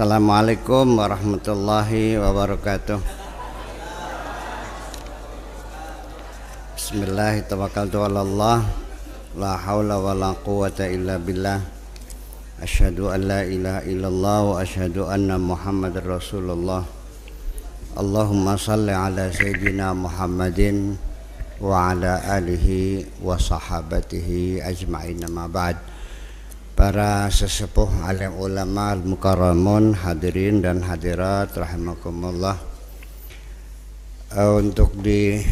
Assalamualaikum warahmatullahi wabarakatuh. Bismillahirrahmanirrahim. La haula wa la quwata illa billah. Asyhadu an la ilaha illallah wa asyhadu anna Muhammadar Rasulullah. Allahumma salli ala sayyidina Muhammadin wa ala alihi wa sahabatihi ajma'in, ma ba'd. Para sesepuh, alim ulama, al-mukarramun, hadirin dan hadirat rahimakumullah. Untuk di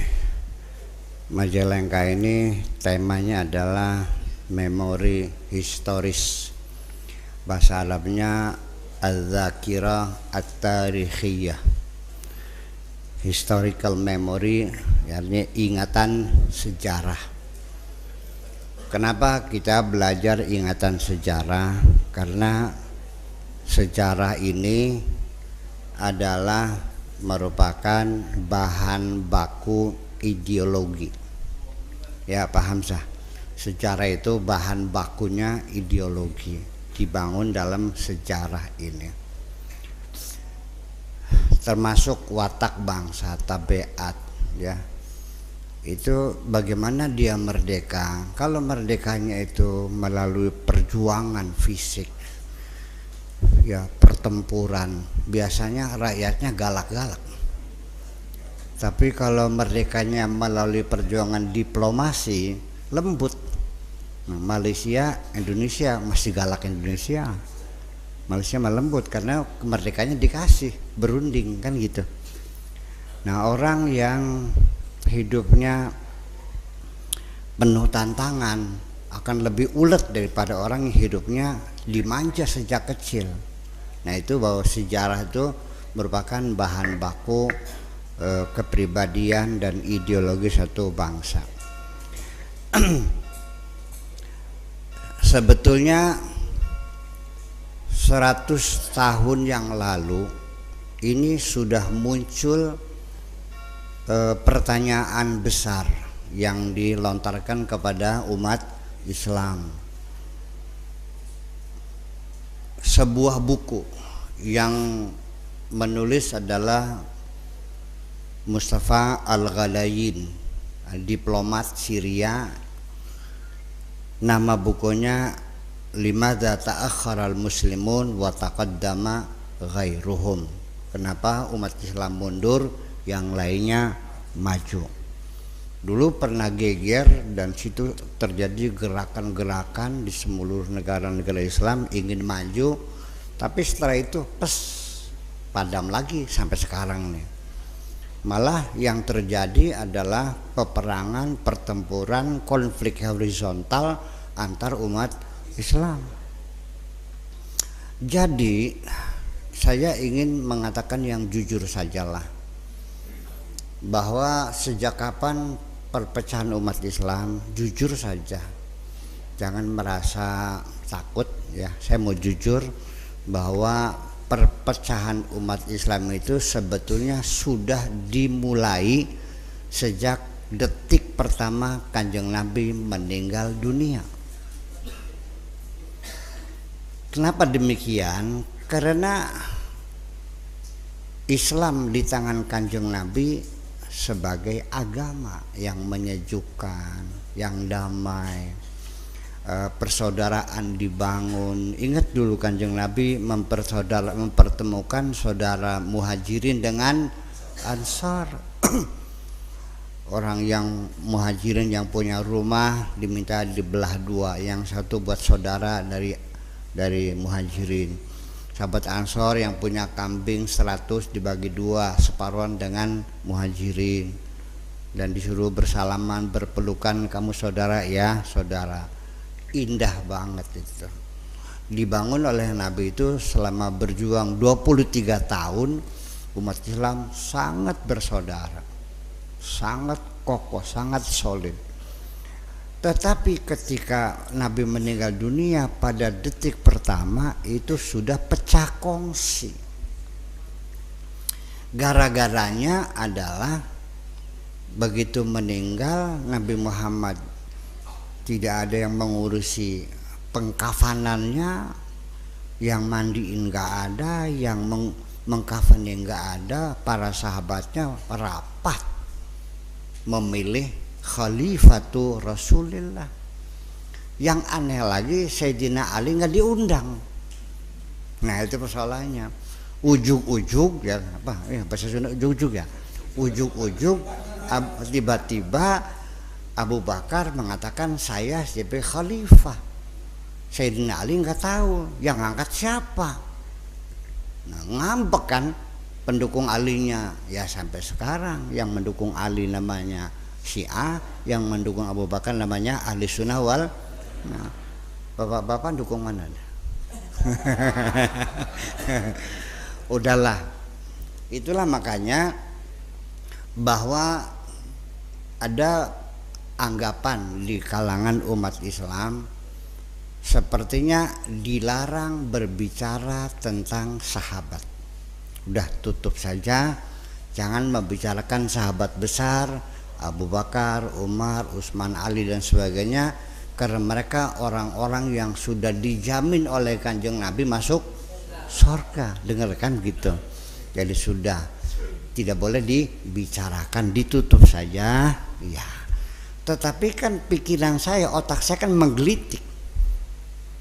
Majalengka ini temanya adalah memori historis. Bahasa Arabnya az-zakirah at-tarikhiyah. Historical memory, artinya ingatan sejarah. Kenapa kita belajar ingatan sejarah? Karena sejarah ini adalah merupakan bahan baku ideologi. Ya, paham sah? Sejarah itu bahan bakunya ideologi, dibangun dalam sejarah ini. Termasuk watak bangsa, tabiat, ya. Itu bagaimana dia merdeka. Kalau merdekanya itu melalui perjuangan fisik, ya, pertempuran, biasanya rakyatnya galak-galak. Tapi kalau merdekanya melalui perjuangan diplomasi, lembut. Nah, Malaysia, Indonesia masih galak. Indonesia, Malaysia melembut karena kemerdekaannya dikasih, berunding kan gitu. Nah, orang yang hidupnya penuh tantangan akan lebih ulet daripada orang yang hidupnya dimanja sejak kecil. Nah, itu bahwa sejarah itu merupakan bahan baku kepribadian dan ideologi satu bangsa. Sebetulnya 100 tahun yang lalu ini sudah muncul pertanyaan besar yang dilontarkan kepada umat Islam. Sebuah buku yang menulis adalah Mustafa Al-Ghalayin, diplomat Syria. Nama bukunya Limadza ta'akhkharal muslimun wa taqaddama ghairuhum. Kenapa umat Islam mundur, yang lainnya maju? Dulu pernah geger dan situ terjadi gerakan-gerakan di seluruh negara-negara Islam ingin maju, tapi setelah itu padam lagi sampai sekarang nih. Malah yang terjadi adalah peperangan, pertempuran, konflik horizontal antar umat Islam. Jadi saya ingin mengatakan yang jujur sajalah, bahwa sejak kapan perpecahan umat Islam, jujur saja, jangan merasa takut, ya. Saya mau jujur bahwa perpecahan umat Islam itu sebetulnya sudah dimulai sejak detik pertama Kanjeng Nabi meninggal dunia. Kenapa demikian? Karena Islam di tangan Kanjeng Nabi sebagai agama yang menyejukkan, yang damai, persaudaraan dibangun. Ingat dulu Kanjeng Nabi mempertemukan saudara Muhajirin dengan Ansar. Orang yang Muhajirin yang punya rumah diminta dibelah dua, yang satu buat saudara dari Muhajirin. Sahabat Ansor yang punya kambing 100 dibagi dua, separuhan dengan Muhajirin, dan disuruh bersalaman, berpelukan, kamu saudara ya saudara. Indah banget itu. Dibangun oleh Nabi itu selama berjuang 23 tahun. Umat Islam sangat bersaudara, sangat kokoh, sangat solid. Tetapi ketika Nabi meninggal dunia pada detik pertama itu sudah pecah kongsi. Gara-garanya adalah begitu meninggal Nabi Muhammad tidak ada yang mengurusi pengkafanannya, yang mandiin nggak ada, yang mengkafanin nggak ada. Para sahabatnya rapat memilih khalifatu Rasulillah. Yang aneh lagi, Sayyidina Ali nggak diundang. Nah itu persoalannya. Ujug-ujug ya, apa bahasa Sunda, ujug-ujug ya, ujug-ujug tiba-tiba Abu Bakar mengatakan saya sebagai khalifah. Sayyidina Ali nggak tahu yang ngangkat siapa. Nah ngambek kan pendukung Alinya ya, sampai sekarang yang mendukung Ali namanya Syiah, yang mendukung Abu Bakar namanya Ahli Sunnah wal. Nah, bapak-bapak dukung mana? Udahlah, itulah makanya bahwa ada anggapan di kalangan umat Islam sepertinya dilarang berbicara tentang sahabat. Udah tutup saja, jangan membicarakan sahabat besar Abu Bakar, Umar, Utsman, Ali dan sebagainya, karena mereka orang-orang yang sudah dijamin oleh Kanjeng Nabi masuk surga. Dengarkan gitu. Jadi sudah tidak boleh dibicarakan, ditutup saja ya. Tetapi kan pikiran saya, otak saya kan menggelitik,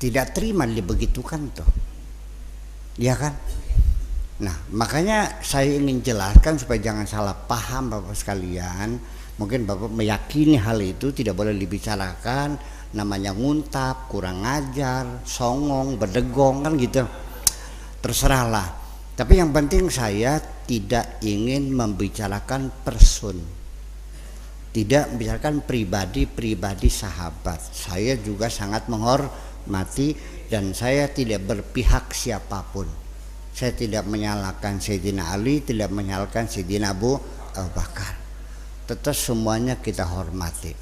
tidak terima dibegitukan tuh ya kan. Nah makanya saya ingin jelaskan supaya jangan salah paham Bapak sekalian. Mungkin Bapak meyakini hal itu tidak boleh dibicarakan, namanya nguntap, kurang ngajar, songong, berdegong kan gitu. Terserahlah. Tapi yang penting saya tidak ingin membicarakan person, tidak membicarakan pribadi-pribadi sahabat. Saya juga sangat menghormati dan saya tidak berpihak siapapun. Saya tidak menyalahkan Sayyidina Ali, tidak menyalahkan Sayyidina Abu Bakar. Tetap semuanya kita hormati.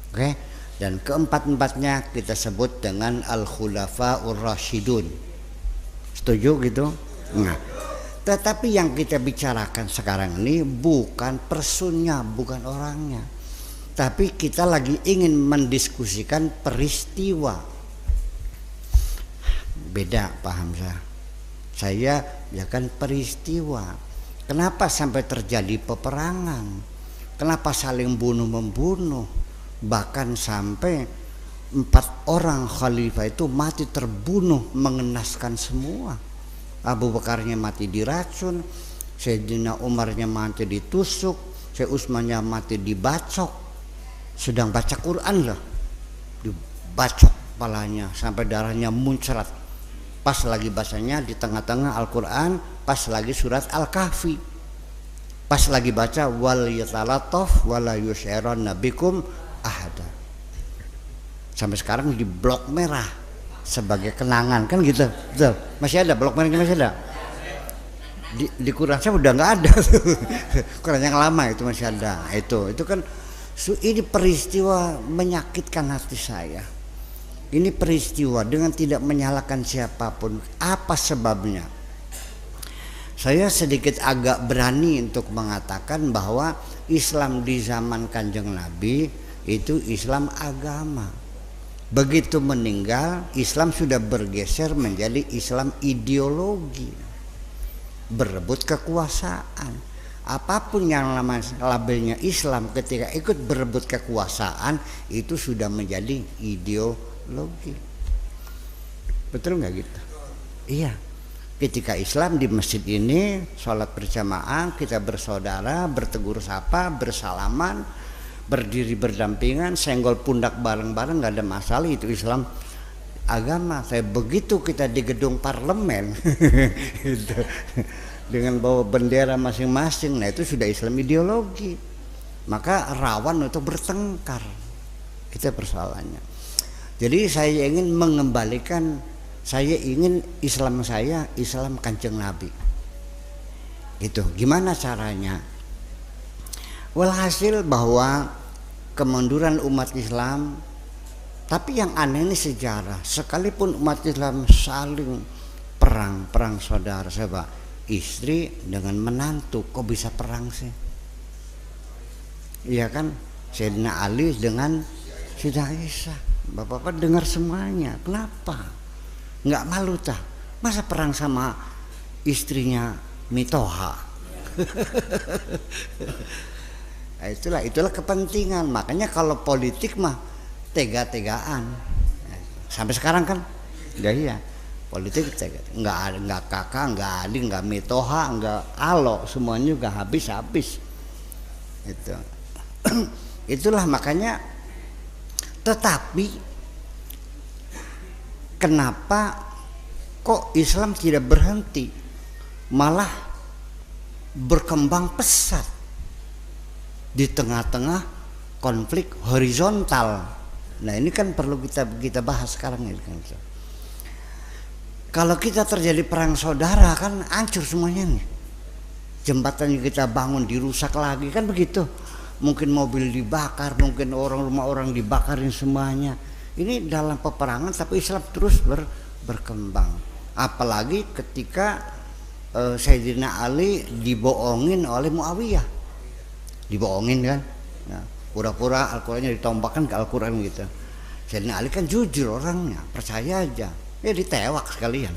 Oke? Dan keempat-empatnya kita sebut dengan Al-Khulafaur Rasyidun. Setuju gitu? Nah, tetapi yang kita bicarakan sekarang ini bukan personnya, bukan orangnya, tapi kita lagi ingin mendiskusikan peristiwa. Beda Pak Hamzah. Saya ya kan peristiwa. Kenapa sampai terjadi peperangan? Kenapa saling bunuh-membunuh? Bahkan sampai 4 orang khalifah itu mati terbunuh, mengenaskan semua. Abu Bakarnya mati diracun, Sayyidina Umarnya mati ditusuk, Sayyidina Utsmannya mati dibacok. Sedang baca Quran loh, dibacok kepalanya sampai darahnya muncrat. Pas lagi bacanya di tengah-tengah Al-Quran, pas lagi surat Al-Kahfi, pas lagi baca wal yatalataf wala yus'iranna bikum ahada. Sampai sekarang di blok merah sebagai kenangan kan gitu. Betul. Masih ada blok merahnya, masih ada. Di Quran saya udah nggak ada. Quran yang lama itu masih ada. Itu kan ini peristiwa menyakitkan hati saya. Ini peristiwa dengan tidak menyalahkan siapapun. Apa sebabnya? Saya sedikit agak berani untuk mengatakan bahwa Islam di zaman Kanjeng Nabi itu Islam agama. Begitu meninggal, Islam sudah bergeser menjadi Islam ideologi, berebut kekuasaan. Apapun yang labelnya Islam ketika ikut berebut kekuasaan itu sudah menjadi ideologi. Betul nggak gitu? Iya. Ketika Islam di masjid ini sholat berjamaah, kita bersaudara, bertegur sapa, bersalaman, berdiri berdampingan, senggol pundak bareng-bareng, nggak ada masalah. Itu Islam agama. Saya begitu kita di gedung parlemen gitu, dengan bawa bendera masing-masing, nah itu sudah Islam ideologi, maka rawan untuk bertengkar. Itu persoalannya. Jadi saya ingin mengembalikan, saya ingin Islam saya Islam Kanjeng Nabi. Itu gimana caranya? Walhasil bahwa kemunduran umat Islam, tapi yang aneh ini sejarah, sekalipun umat Islam saling perang saudara, saya istri dengan menantu kok bisa perang sih? Iya kan? Sayyidina Ali dengan Sayyidah Aisyah, bapak-bapak dengar semuanya. Kenapa? nggak malu tah, masa perang sama istrinya Mitoha. Nah, itulah kepentingan. Makanya kalau politik mah tega-tegaan sampai sekarang kan. Iya, politik nggak kakak, nggak adik, nggak Mitoha, nggak alo, semuanya juga habis itu. Itulah makanya. Tetapi kenapa kok Islam tidak berhenti, malah berkembang pesat di tengah-tengah konflik horizontal. Nah ini kan perlu kita bahas sekarang ini kan. Kalau kita terjadi perang saudara kan hancur semuanya nih. Jembatan yang kita bangun dirusak lagi kan begitu. Mungkin mobil dibakar, mungkin rumah orang dibakarin semuanya. Ini dalam peperangan tapi Islam terus berkembang. Apalagi ketika Sayyidina Ali dibohongin oleh Muawiyah. Dibohongin kan. Nah, pura-pura Al-Qurannya ditombakkan ke Al-Quran gitu. Sayyidina Ali kan jujur orangnya, percaya aja. Ya ditewak sekalian.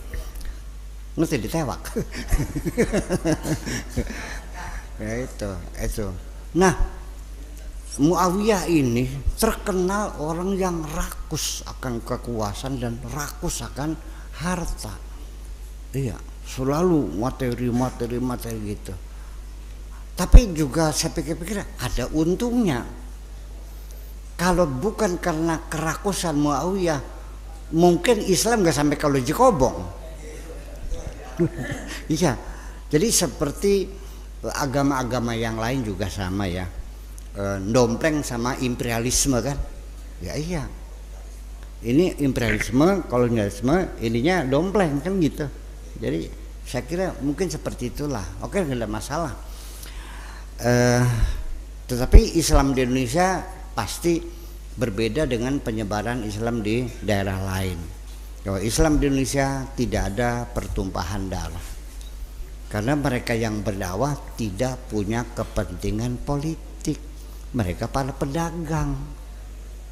Ngerti ditewak. Ya itu. Nah, Muawiyah ini terkenal orang yang rakus akan kekuasaan dan rakus akan harta. Iya, selalu materi gitu. Tapi juga saya pikir-pikir ada untungnya. Kalau bukan karena kerakusan Muawiyah, mungkin Islam nggak sampai kalau jikobong. Iya, jadi seperti agama-agama yang lain juga sama ya. Dompleng sama imperialisme kan, ya iya. Ini imperialisme, kolonialisme, ininya dompleng kan gitu. Jadi saya kira mungkin seperti itulah. Oke, nggak ada masalah. Tetapi Islam di Indonesia pasti berbeda dengan penyebaran Islam di daerah lain. Kalau Islam di Indonesia tidak ada pertumpahan darah, karena mereka yang berdakwah tidak punya kepentingan politik. Mereka para pedagang,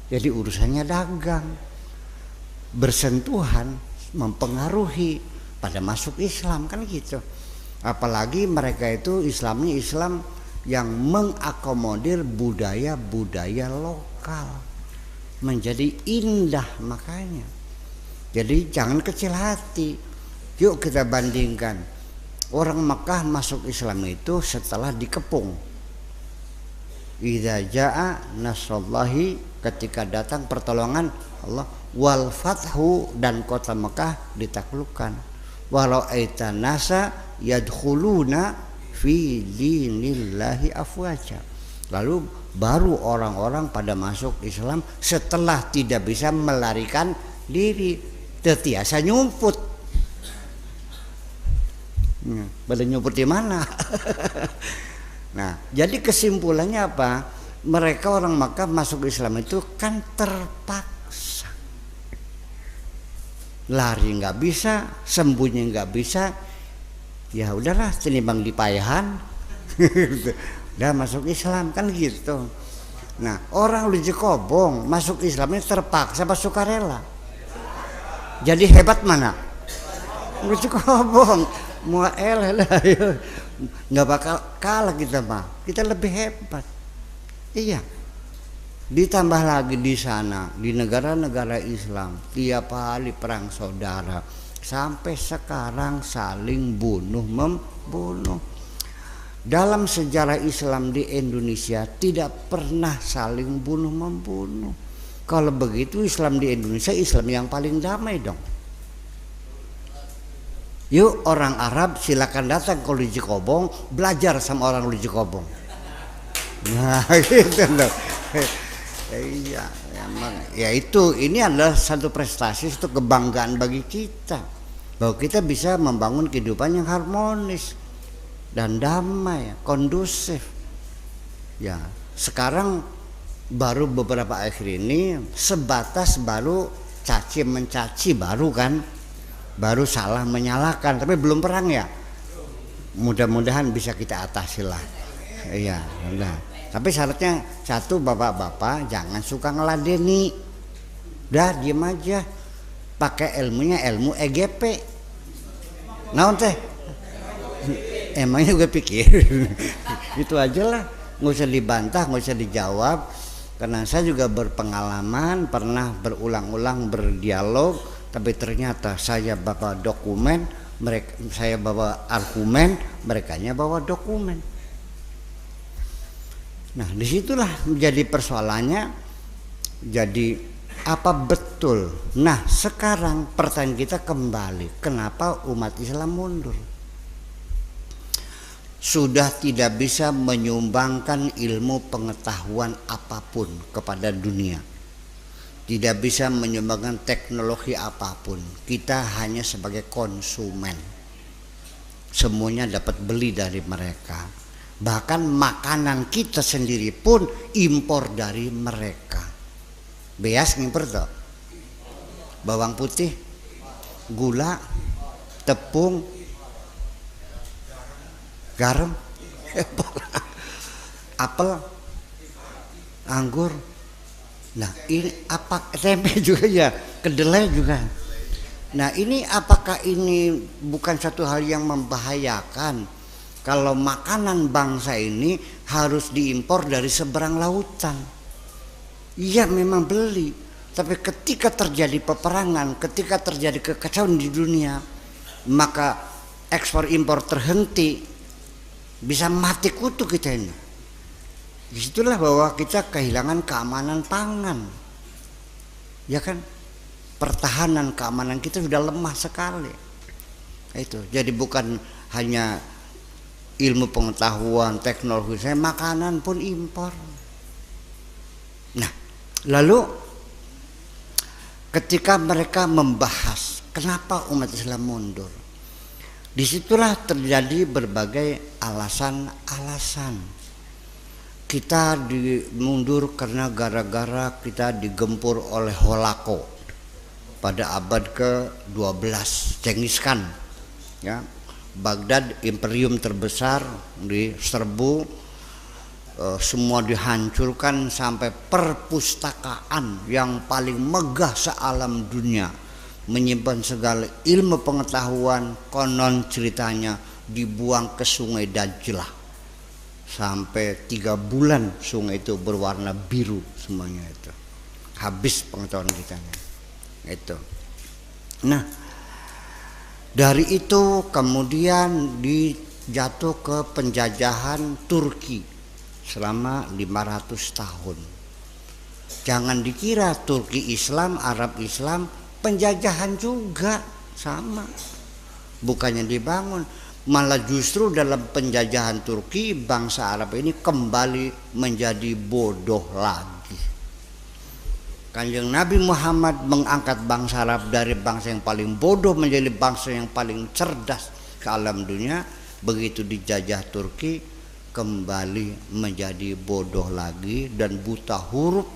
jadi urusannya dagang, bersentuhan, mempengaruhi pada masuk Islam kan gitu. Apalagi mereka itu Islamnya Islam yang mengakomodir budaya-budaya lokal menjadi indah. Makanya jadi jangan kecil hati. Yuk kita bandingkan, orang Mekah masuk Islam itu setelah dikepung. Idza jaa nasrullahi, ketika datang pertolongan Allah, wal fathu, dan kota Mekah ditaklukkan. Walau aitan nasa yadkhuluna fi dinillahi afwaja. Lalu baru orang-orang pada masuk Islam setelah tidak bisa melarikan diri, tertiasa nyumput. Pada nyumput di mana? Nah, jadi kesimpulannya apa? Mereka orang Makkah masuk Islam itu kan terpaksa. Lari nggak bisa, sembunyi nggak bisa. Ya udahlah, tinimbang dipayahan. Udah masuk Islam kan gitu. Nah, orang Lujikobong masuk Islamnya terpaksa apa sukarela? Jadi hebat mana? Lujikobong, muael lah. Nggak bakal kalah kita mah, kita lebih hebat. Iya, ditambah lagi di sana di negara-negara Islam tiap hari perang saudara, sampai sekarang saling bunuh membunuh. Dalam sejarah Islam di Indonesia tidak pernah saling bunuh membunuh. Kalau begitu Islam di Indonesia Islam yang paling damai dong. Yuk orang Arab silakan datang ke Lujikobong, belajar sama orang Lujikobong. Nah gitu loh. Iya, emang ya itu, ini adalah satu prestasi, satu kebanggaan bagi kita bahwa kita bisa membangun kehidupan yang harmonis dan damai, kondusif. Ya, sekarang baru beberapa akhir ini sebatas baru caci mencaci baru kan. Baru salah menyalahkan, tapi belum perang ya. Mudah-mudahan bisa kita atasi lah. Iya, nah. Tapi syaratnya satu, bapak-bapak jangan suka ngeladeni. Udah diem aja. pakai ilmunya ilmu EGP. Naon teh? Emangnya gue pikir itu aja lah, nggak usah dibantah, nggak usah dijawab, karena saya juga berpengalaman, pernah berulang-ulang berdialog, tapi ternyata saya bawa dokumen, saya bawa argumen, merekanya bawa dokumen. Nah, disitulah menjadi persoalannya. Jadi apa betul? Nah, sekarang pertanyaan kita kembali, kenapa umat Islam mundur? Sudah tidak bisa menyumbangkan ilmu pengetahuan apapun kepada dunia, tidak bisa menyumbangkan teknologi apapun. Kita hanya sebagai konsumen, semuanya dapat beli dari mereka. Bahkan makanan kita sendiri pun impor dari mereka. Beas ngimpor toh, bawang putih, gula, tepung, garam, apel, anggur. Nah ini apa, tempe juga ya, kedelai juga. Nah ini apakah ini bukan satu hal yang membahayakan kalau makanan bangsa ini harus diimpor dari seberang lautan? Iya memang beli, tapi ketika terjadi peperangan, ketika terjadi kekacauan di dunia, maka ekspor impor terhenti. Bisa mati kutu kita ini. Disitulah bahwa kita kehilangan keamanan pangan, ya kan? Pertahanan keamanan kita sudah lemah sekali. Itu jadi bukan hanya ilmu pengetahuan, teknologi, saya makanan pun impor. Nah, lalu ketika mereka membahas kenapa umat Islam mundur, disitulah terjadi berbagai alasan-alasan. Kita mundur karena gara-gara kita digempur oleh Holako pada abad ke-12, Genghis Khan, ya. Baghdad, imperium terbesar, diserbu, semua dihancurkan, sampai perpustakaan yang paling megah sealam dunia, menyimpan segala ilmu pengetahuan, konon ceritanya dibuang ke sungai Dajlah. Sampai 3 bulan sungai itu berwarna biru semuanya itu. Habis pengetahuan kita itu. Nah, dari itu kemudian dijatuh ke penjajahan Turki selama 500 tahun. Jangan dikira Turki Islam, Arab Islam, penjajahan juga sama, bukannya dibangun, malah justru dalam penjajahan Turki bangsa Arab ini kembali menjadi bodoh lagi. Kanjeng Nabi Muhammad mengangkat bangsa Arab dari bangsa yang paling bodoh menjadi bangsa yang paling cerdas ke alam dunia. Begitu dijajah Turki, kembali menjadi bodoh lagi dan buta huruf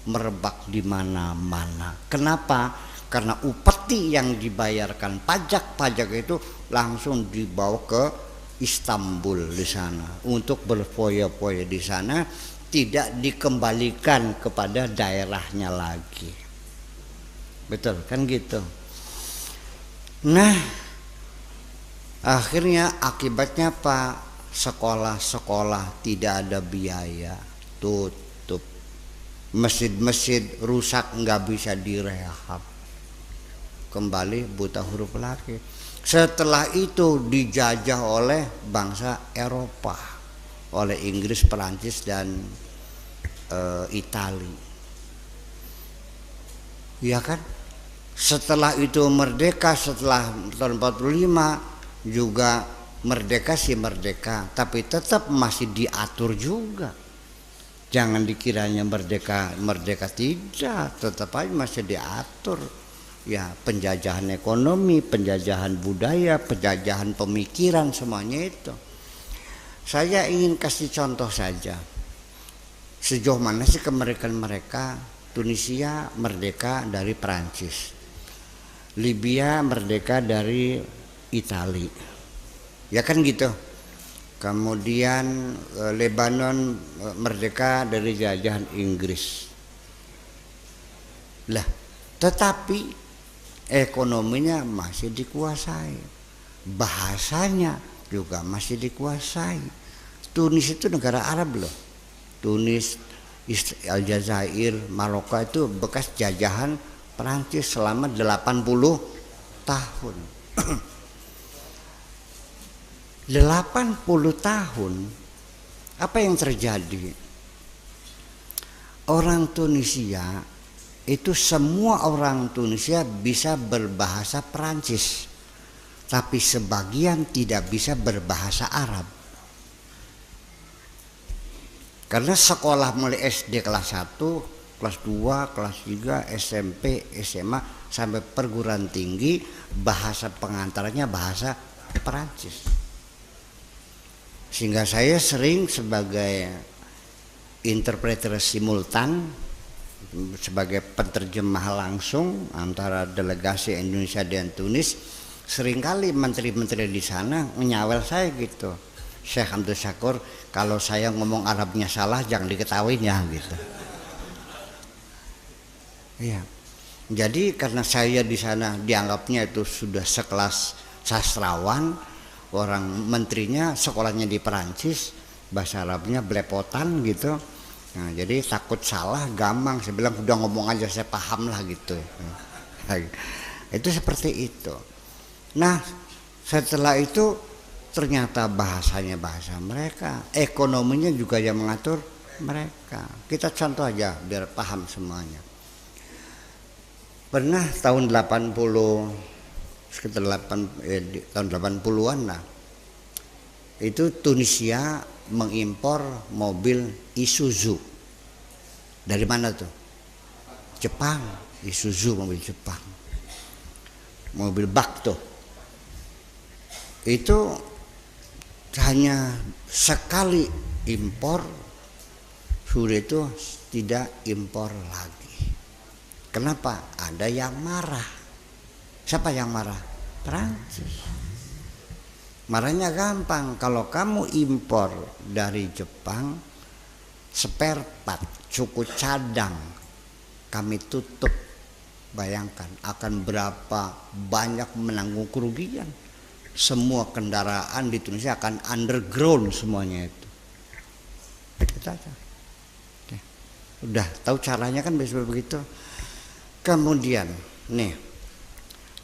merebak di mana-mana. Kenapa? Karena upeti yang dibayarkan pajak itu langsung dibawa ke Istanbul di sana untuk berfoya-foya di sana, tidak dikembalikan kepada daerahnya lagi. Betul kan gitu. Nah, akhirnya akibatnya apa? Sekolah-sekolah tidak ada biaya, tutup. Masjid-masjid rusak, nggak bisa direhab. Kembali buta huruf lagi. Setelah itu dijajah oleh bangsa Eropa, oleh Inggris, Perancis dan Itali, ya kan? Setelah itu merdeka, setelah tahun 45 juga merdeka sih merdeka, tapi tetap masih diatur juga. Jangan dikiranya merdeka tidak, tetap aja masih diatur. Ya, penjajahan ekonomi, penjajahan budaya, penjajahan pemikiran, semuanya itu. Saya ingin kasih contoh saja. Sejauh mana sih kemerdekaan mereka? Tunisia merdeka dari Perancis, Libya merdeka dari Itali, ya kan gitu. Kemudian Lebanon merdeka dari jajahan Inggris. Lah, tetapi ekonominya masih dikuasai, bahasanya juga masih dikuasai. Tunis itu negara Arab loh. Tunis, Aljazair, Maroko itu bekas jajahan Perancis selama 80 tahun. 80 tahun, apa yang terjadi? Orang Tunisia itu, semua orang Tunisia bisa berbahasa Perancis, tapi sebagian tidak bisa berbahasa Arab. Karena sekolah mulai SD kelas 1, kelas 2, kelas 3, SMP, SMA sampai perguruan tinggi, bahasa pengantarnya bahasa Perancis. Sehingga saya sering sebagai interpreter simultan, sebagai penerjemah langsung antara delegasi Indonesia dan Tunis, seringkali menteri-menteri di sana menyawel saya gitu, Syekh Abdul Syakur, kalau saya ngomong Arabnya salah jangan diketawain ya gitu. Iya. Jadi karena saya di sana dianggapnya itu sudah sekelas sastrawan, orang menterinya sekolahnya di Perancis, bahasa Arabnya belepotan gitu. Nah, jadi takut salah gampang, saya bilang udah ngomong aja saya paham lah gitu. Itu seperti itu. Nah, setelah itu ternyata bahasanya bahasa mereka, ekonominya juga yang mengatur mereka. Kita contoh aja biar paham semuanya. Pernah tahun 80, sekitar tahun 80-an lah, itu Tunisia mengimpor mobil Isuzu. Dari mana tuh? Jepang. Isuzu, mobil Jepang, mobil bak tuh. Itu hanya sekali impor, sudah itu tidak impor lagi. Kenapa? Ada yang marah. Siapa yang marah? Prancis. Marahnya gampang, kalau kamu impor dari Jepang, spare part, suku cadang kami tutup. Bayangkan akan berapa banyak menanggung kerugian. Semua kendaraan di Indonesia akan underground semuanya itu. Kita aja. Oke. Udah tahu caranya kan biasa begitu. Kemudian nih,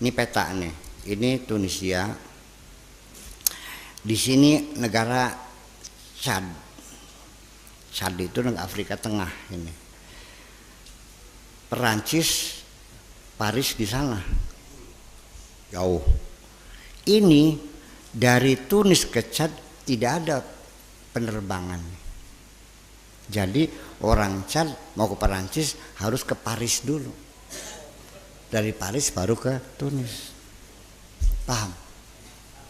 ini peta nih, ini Tunisia. Di sini negara Chad. Chad itu negara Afrika Tengah ini. Perancis, Paris di sana. Jauh. Ini dari Tunis ke Chad tidak ada penerbangan. Jadi orang Chad mau ke Perancis harus ke Paris dulu. Dari Paris baru ke Tunis. Paham?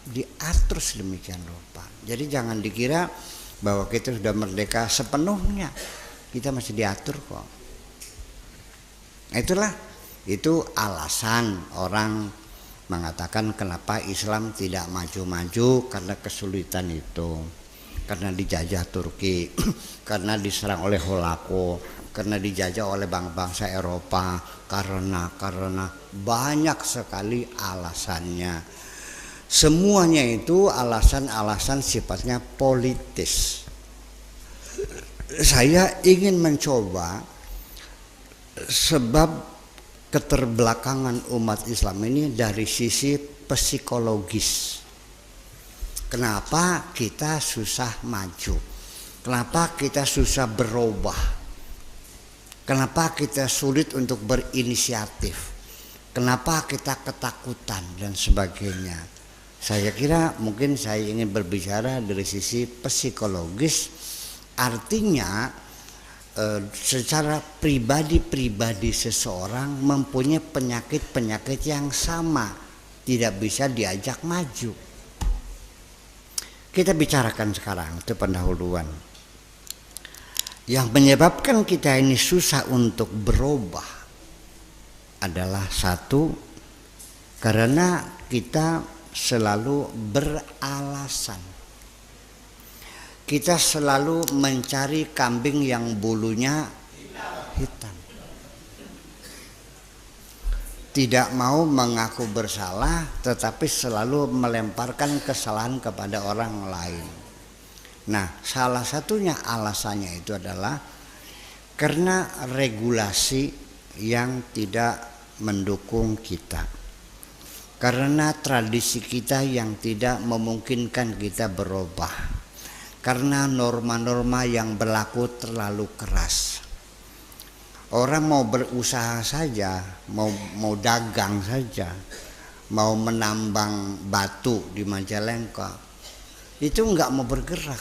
Diatur sedemikian rupa. Jadi jangan dikira bahwa kita sudah merdeka sepenuhnya, kita masih diatur kok. Itulah, itu alasan orang mengatakan kenapa Islam tidak maju-maju, karena kesulitan itu, karena dijajah Turki, karena diserang oleh Holako, karena dijajah oleh bangsa Eropa, karena banyak sekali alasannya. Semuanya itu alasan-alasan sifatnya politis. Saya ingin mencoba sebab keterbelakangan umat Islam ini dari sisi psikologis. Kenapa kita susah maju? Kenapa kita susah berubah? Kenapa kita sulit untuk berinisiatif? Kenapa kita ketakutan dan sebagainya? Saya kira mungkin saya ingin berbicara dari sisi psikologis, artinya secara pribadi seseorang mempunyai penyakit-penyakit yang sama, tidak bisa diajak maju. Kita bicarakan sekarang, itu pendahuluan. Yang menyebabkan kita ini susah untuk berubah adalah satu, karena kita selalu beralasan. Kita selalu mencari kambing yang bulunya hitam. tidak mau mengaku bersalah, tetapi selalu melemparkan kesalahan kepada orang lain. Nah, salah satunya alasannya itu adalah karena regulasi yang tidak mendukung kita, karena tradisi kita yang tidak memungkinkan kita berubah, karena norma-norma yang berlaku terlalu keras. Orang mau berusaha saja, mau dagang saja, mau menambang batu di Majalengka, itu enggak mau bergerak.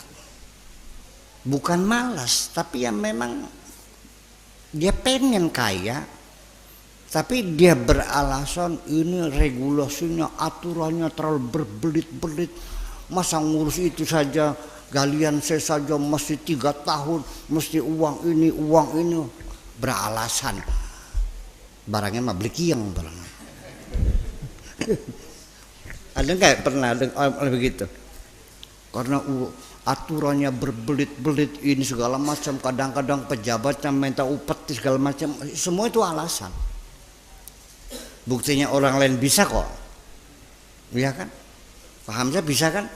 Bukan malas, tapi ya memang dia pengen kaya, tapi dia beralasan ini regulasinya, aturannya terlalu berbelit-belit. Masa ngurus itu saja, galian saya saja mesti 3 tahun, mesti uang ini. Beralasan barangnya mah beli kiang barang. Ada nggak pernah ada begitu? Karena aturannya berbelit-belit ini segala macam, kadang-kadang pejabatnya minta upeti segala macam, semua itu alasan. Buktinya orang lain bisa kok, iya kan? Pak Hamzah bisa kan?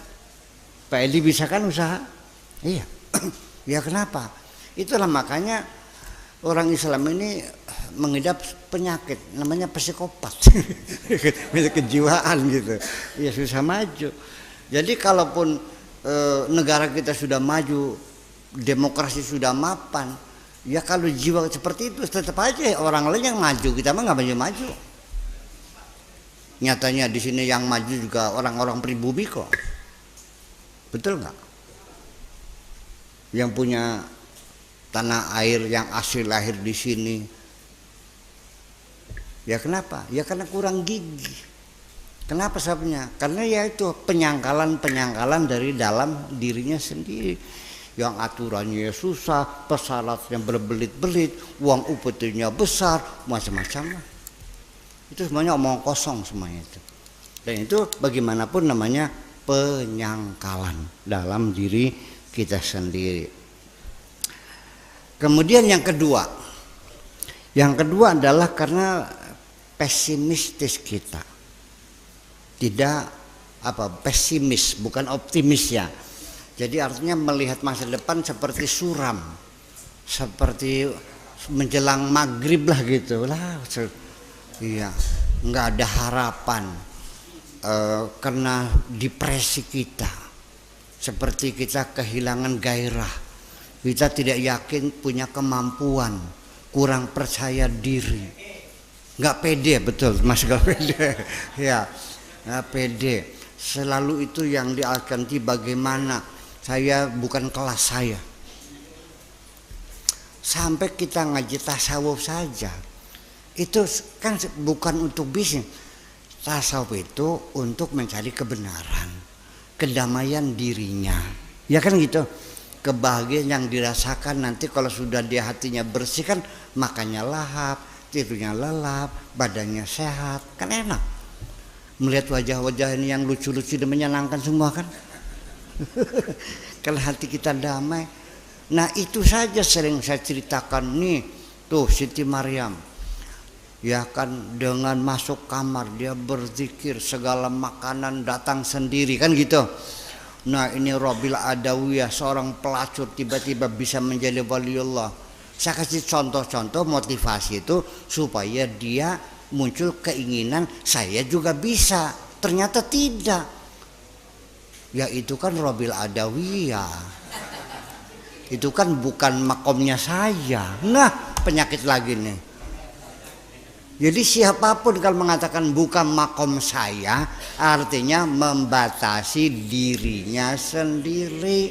Pak Edi bisa kan usaha? Iya. Ya kenapa? Itulah makanya orang Islam ini mengidap penyakit namanya psikopat, kejiwaan gitu. Ya susah maju. Jadi kalaupun negara kita sudah maju, demokrasi sudah mapan, ya kalau jiwa seperti itu tetap aja orang lain yang maju, kita mah nggak maju-maju. Nyatanya di sini yang maju juga orang-orang pribumi kok, betul nggak? Yang punya tanah air yang asli lahir di sini. Ya kenapa? Ya karena kurang gigi. Kenapa sebabnya? Karena ya itu penyangkalan dari dalam dirinya sendiri. Yang aturannya susah, persyaratnya berbelit-belit, uang upetinya besar, macam-macam lah. Itu semuanya omong kosong semuanya itu. Dan itu bagaimanapun namanya penyangkalan dalam diri kita sendiri. Kemudian yang kedua adalah karena pesimistis kita, tidak pesimis, bukan optimis ya. Jadi artinya melihat masa depan seperti suram, seperti menjelang maghrib lah gitu lah. Iya, nggak ada harapan, karena depresi kita, seperti kita kehilangan gairah. Kita tidak yakin punya kemampuan, kurang percaya diri, nggak pede, betul mas, nggak pede, ya nggak pede. Selalu itu yang dialkanti bagaimana saya bukan kelas saya. Sampai kita ngaji tasawuf saja, itu kan bukan untuk bisnis. Tasawuf itu untuk mencari kebenaran, kedamaian dirinya, ya kan gitu. Kebahagiaan yang dirasakan nanti kalau sudah dia hatinya bersih kan, makannya lahap, tidurnya lelap, badannya sehat, kan enak. Melihat wajah-wajah ini yang lucu-lucu dan menyenangkan semua kan. Kalau hati kita damai. Nah itu saja sering saya ceritakan nih, tuh Siti Maryam. Ya kan dengan masuk kamar dia berzikir, segala makanan datang sendiri kan gitu. Nah ini Rabil Adawiyah, seorang pelacur tiba-tiba bisa menjadi waliullah. Saya kasih contoh-contoh motivasi itu supaya dia muncul keinginan saya juga bisa. Ternyata tidak. Ya itu kan Rabil Adawiyah. Itu kan bukan makomnya saya. Nah penyakit lagi nih. Jadi siapapun kalau mengatakan bukan makom saya, artinya membatasi dirinya sendiri.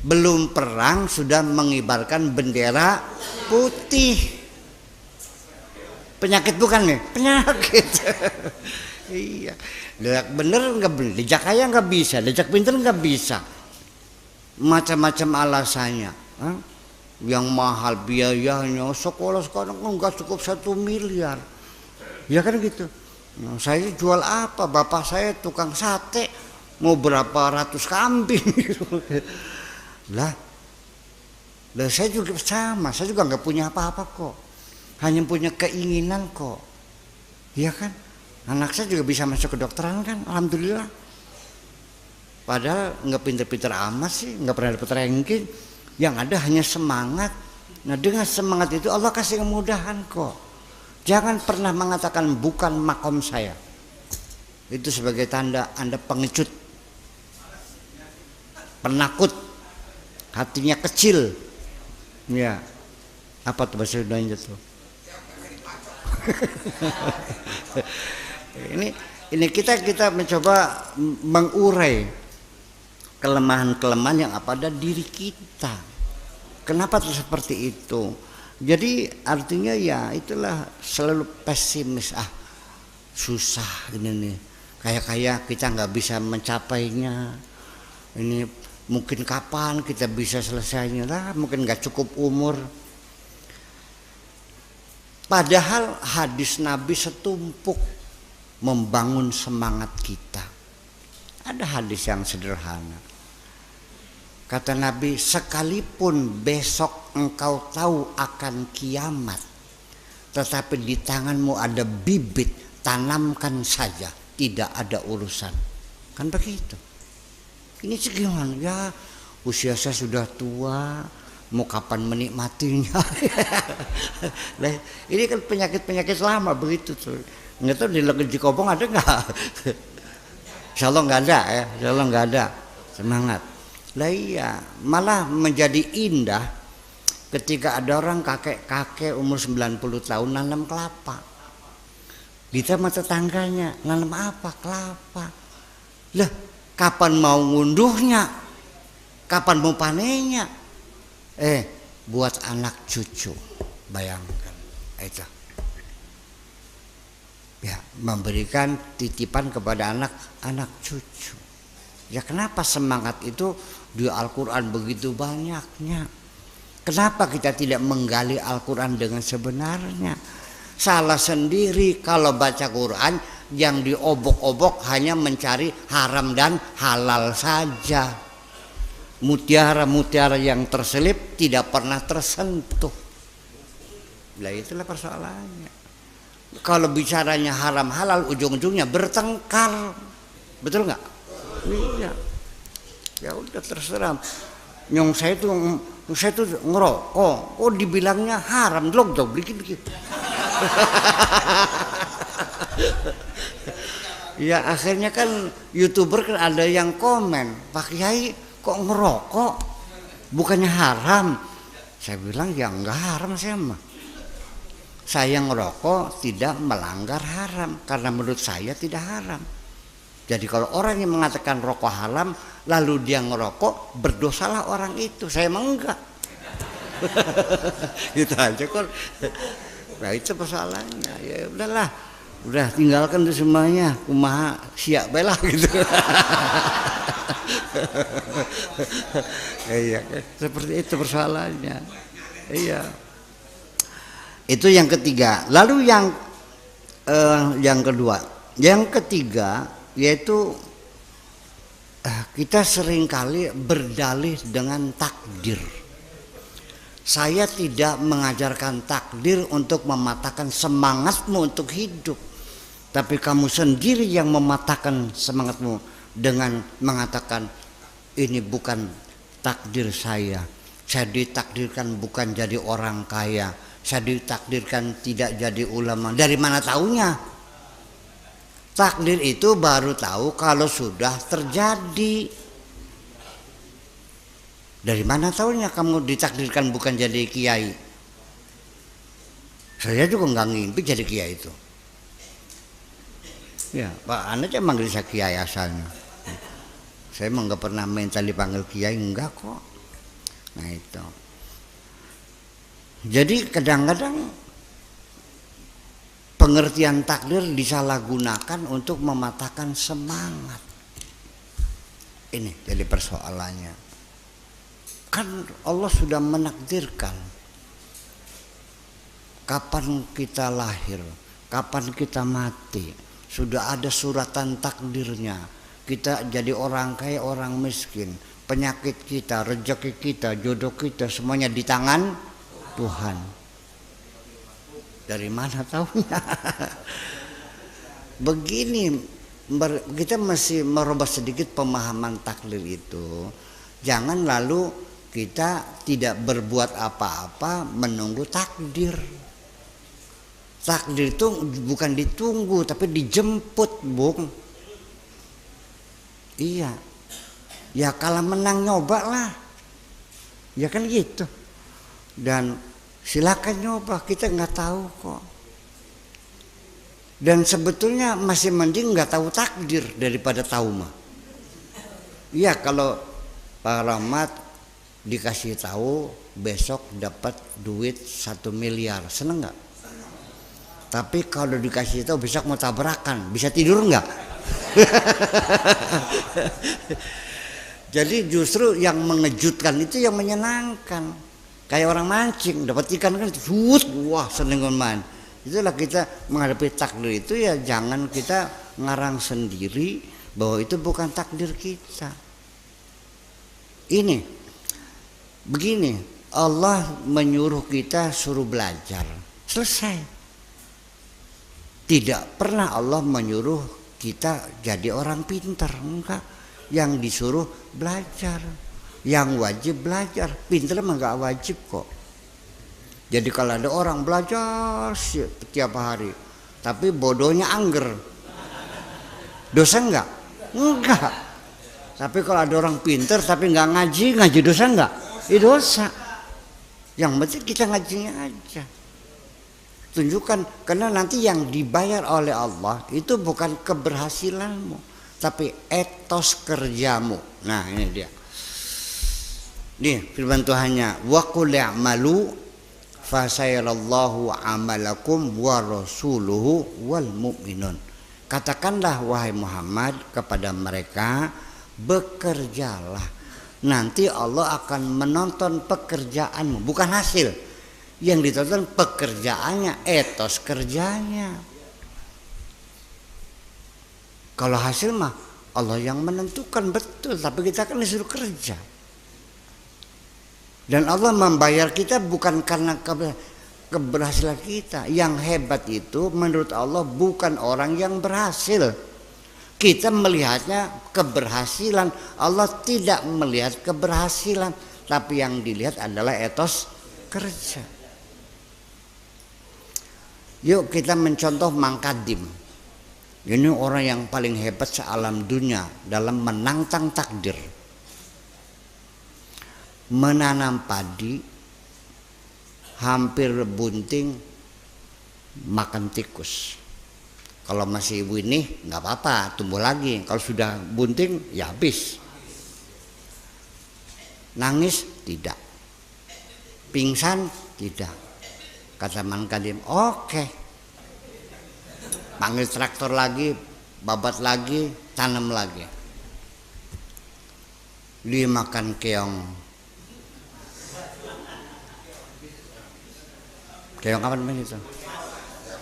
Belum perang sudah mengibarkan bendera putih. Penyakit bukan nih? Penyakit. Iya. Lejak bener nggak bener, lejak kaya nggak bisa, lejak pinter nggak bisa. Macam-macam alasannya. Yang mahal biayanya, sekolah sekarang nggak cukup 1 miliar, ya kan gitu. Nah, saya jual apa? Bapak saya tukang sate, mau berapa ratus kambing gitu. Lah saya juga sama, saya juga nggak punya apa-apa kok, hanya punya keinginan kok. Iya kan? Anak saya juga bisa masuk kedokteran kan, alhamdulillah. Padahal nggak pinter-pinter amat sih, nggak pernah dapat ranking. Yang ada hanya semangat. Nah dengan semangat itu Allah kasih kemudahan kok. Jangan pernah mengatakan bukan makom saya. Itu sebagai tanda Anda pengecut, penakut, hatinya kecil. Ya, apa tuh bahasa Sundanya tuh? ini kita mencoba mengurai kelemahan-kelemahan yang ada diri kita. Kenapa tuh seperti itu? Jadi artinya ya itulah selalu pesimis. Susah ini nih. Kayak kita nggak bisa mencapainya. Ini mungkin kapan kita bisa selesainya lah? Mungkin nggak cukup umur. Padahal hadis Nabi setumpuk membangun semangat kita. Ada hadis yang sederhana. Kata Nabi, sekalipun besok engkau tahu akan kiamat, tetapi di tanganmu ada bibit, tanamkan saja, tidak ada urusan. Kan begitu. Ini gimana? Ya usia saya sudah tua, mau kapan menikmatinya? Nah, ini kan penyakit-penyakit lama begitu tuh. Nggak tahu di Legend Kopong ada nggak? Insya Allah nggak ada ya. Insya Allah nggak ada. Semangat. Lah iya, malah menjadi indah ketika ada orang kakek-kakek umur 90 tahun nanam kelapa. Kita sama tetangganya, nanam apa? Kelapa. Lah, kapan mau ngunduhnya? Kapan mau panennya? Buat anak cucu. Bayangkan. Itu. Ya, memberikan titipan kepada anak cucu. Ya kenapa semangat itu di Al-Quran begitu banyaknya? Kenapa kita tidak menggali Al-Quran dengan sebenarnya? Salah sendiri kalau baca Quran yang diobok-obok hanya mencari haram dan halal saja. Mutiara-mutiara yang terselip tidak pernah tersentuh. Nah itulah persoalannya. Kalau bicaranya haram halal ujung-ujungnya bertengkar. Betul nggak? Iya. Ya udah terserah. Nyong saya tuh ngerokok. Oh dibilangnya haram, dong dikit-dikit. Ya akhirnya kan YouTuber kan ada yang komen, Pak Kiai kok ngerokok? Bukannya haram? Saya bilang ya enggak haram saya mah. Saya ngerokok tidak melanggar haram karena menurut saya tidak haram. Jadi kalau orang yang mengatakan rokok haram lalu dia ngerokok, berdosalah orang itu. Saya emang enggak. Gitu aja kok. Nah itu persoalannya. Ya udahlah, udah tinggalkan itu semuanya. Kumaha siap bela gitu. Iya, seperti itu persoalannya. Iya. Itu yang ketiga. Lalu yang kedua, yang ketiga yaitu kita seringkali berdalih dengan takdir. Saya tidak mengajarkan takdir untuk mematahkan semangatmu untuk hidup, tapi kamu sendiri yang mematahkan semangatmu dengan mengatakan ini bukan takdir saya. Saya ditakdirkan bukan jadi orang kaya, saya ditakdirkan tidak jadi ulama. Dari mana taunya? Takdir itu baru tahu kalau sudah terjadi. Dari mana tahunya kamu ditakdirkan bukan jadi kiai? Saya juga nggak ngimpi jadi kiai itu. Ya, Pak Anda aja manggil saya kiai asalnya. Saya emang nggak pernah minta dipanggil kiai, enggak kok. Nah itu. Jadi kadang-kadang pengertian takdir disalahgunakan untuk mematahkan semangat. Ini jadi persoalannya. Kan Allah sudah menakdirkan kapan kita lahir, kapan kita mati. Sudah ada suratan takdirnya. Kita jadi orang kaya, orang miskin. Penyakit kita, rezeki kita, jodoh kita semuanya di tangan Tuhan. Dari mana tahunya? begini, kita masih merubah sedikit pemahaman takdir itu. Jangan lalu kita tidak berbuat apa-apa menunggu takdir. Takdir itu bukan ditunggu tapi dijemput, Bung. Iya. Ya kalau menang nyoba lah. Ya kan gitu. Dan silakan nyoba, kita nggak tahu kok. Dan sebetulnya masih mending nggak tahu takdir daripada tahu mah. Iya, kalau Pak Rahmat dikasih tahu besok dapat duit 1 miliar, seneng nggak? Tapi kalau dikasih tahu besok mau tabrakan, bisa tidur nggak? Jadi justru yang mengejutkan itu yang menyenangkan. Kayak orang mancing dapat ikan kan, wah seneng main. Itulah kita menghadapi takdir itu, ya jangan kita ngarang sendiri bahwa itu bukan takdir kita. Ini begini, Allah menyuruh kita suruh belajar, selesai. Tidak pernah Allah menyuruh kita jadi orang pintar, enggak. Yang disuruh belajar, yang wajib belajar. Pintar mah enggak wajib kok. Jadi kalau ada orang belajar setiap hari tapi bodohnya angger, dosa enggak? Enggak. Tapi kalau ada orang pintar tapi enggak ngaji dosa enggak? Dosa. Yang penting kita ngajinya aja. Tunjukkan, karena nanti yang dibayar oleh Allah itu bukan keberhasilanmu, tapi etos kerjamu. Nah, ini dia. Nih firman Tuhannya, wa qul i'malu fasayarallahu amalakum wa rasuluhu wal mu'minun. Katakanlah wahai Muhammad kepada mereka, bekerjalah. Nanti Allah akan menonton pekerjaanmu, bukan hasil. Yang ditonton pekerjaannya, etos kerjanya. Kalau hasil mah Allah yang menentukan, betul, tapi kita kan disuruh kerja. Dan Allah membayar kita bukan karena keberhasilan kita. Yang hebat itu menurut Allah bukan orang yang berhasil. Kita melihatnya keberhasilan, Allah tidak melihat keberhasilan, tapi yang dilihat adalah etos kerja. Yuk kita mencontoh Mang Kadim. Ini orang yang paling hebat sealam dunia dalam menantang takdir. Menanam padi, hampir bunting, makan tikus. Kalau masih winih nggak apa-apa, tumbuh lagi. Kalau sudah bunting ya habis. Nangis tidak, pingsan tidak. Kata Mang Kadim, oke. Panggil traktor lagi, babat lagi, tanam lagi. Dia makan keong. Keong apa namanya itu?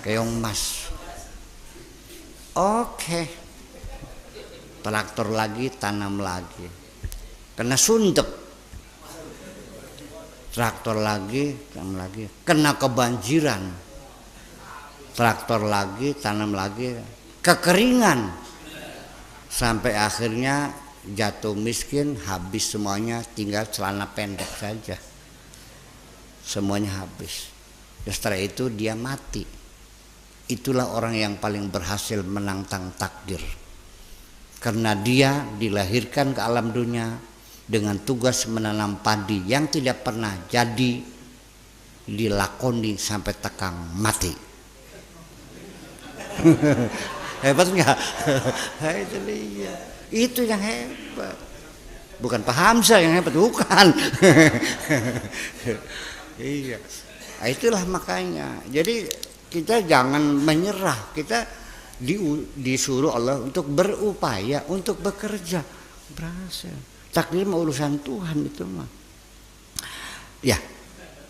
Keong emas. Oke. Traktor lagi, tanam lagi. Kena suntuk. Traktor lagi, tanam lagi. Kena kebanjiran. Traktor lagi, tanam lagi. Kekeringan. Sampai akhirnya jatuh miskin, habis semuanya, tinggal celana pendek saja. Semuanya habis. Dan setelah itu dia mati. Itulah orang yang paling berhasil menantang takdir. Karena dia dilahirkan ke alam dunia dengan tugas menanam padi yang tidak pernah jadi, dilakoni sampai tekang mati. Hebat nggak? Itu dia. Itu yang hebat. Bukan Pak Hamzah yang hebat, bukan. Iya. Nah, itulah makanya. Jadi kita jangan menyerah. Kita disuruh Allah untuk berupaya, untuk bekerja. Berhasil. Takdir mah urusan Tuhan itu mah. Ya,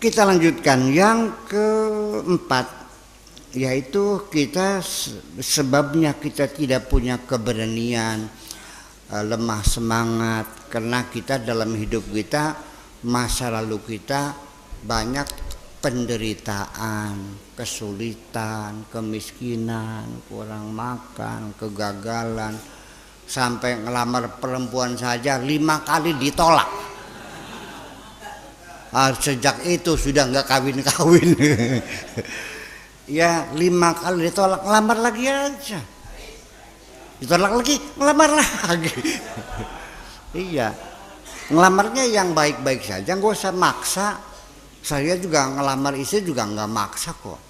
kita lanjutkan yang keempat, yaitu kita sebabnya kita tidak punya keberanian, lemah semangat, karena kita dalam hidup kita, masa lalu kita banyak penderitaan, kesulitan, kemiskinan, kurang makan, kegagalan, sampai ngelamar perempuan saja 5 kali ditolak. Sejak itu sudah nggak kawin-kawin. Ya 5 kali ditolak, ngelamar lagi aja. Ditolak lagi, ngelamar lagi. Iya, ngelamarnya yang baik-baik saja, nggak usah maksa. Saya juga ngelamar istri juga nggak maksa kok,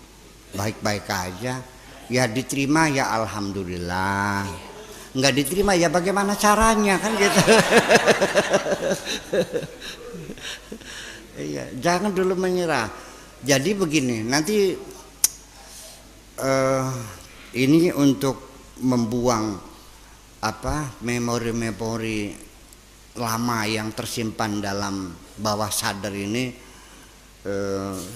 baik-baik aja. Ya diterima ya alhamdulillah, nggak diterima ya bagaimana caranya kan gitu. Iya, jangan dulu menyerah. Jadi begini, nanti ini untuk membuang memori-memori lama yang tersimpan dalam bawah sadar ini.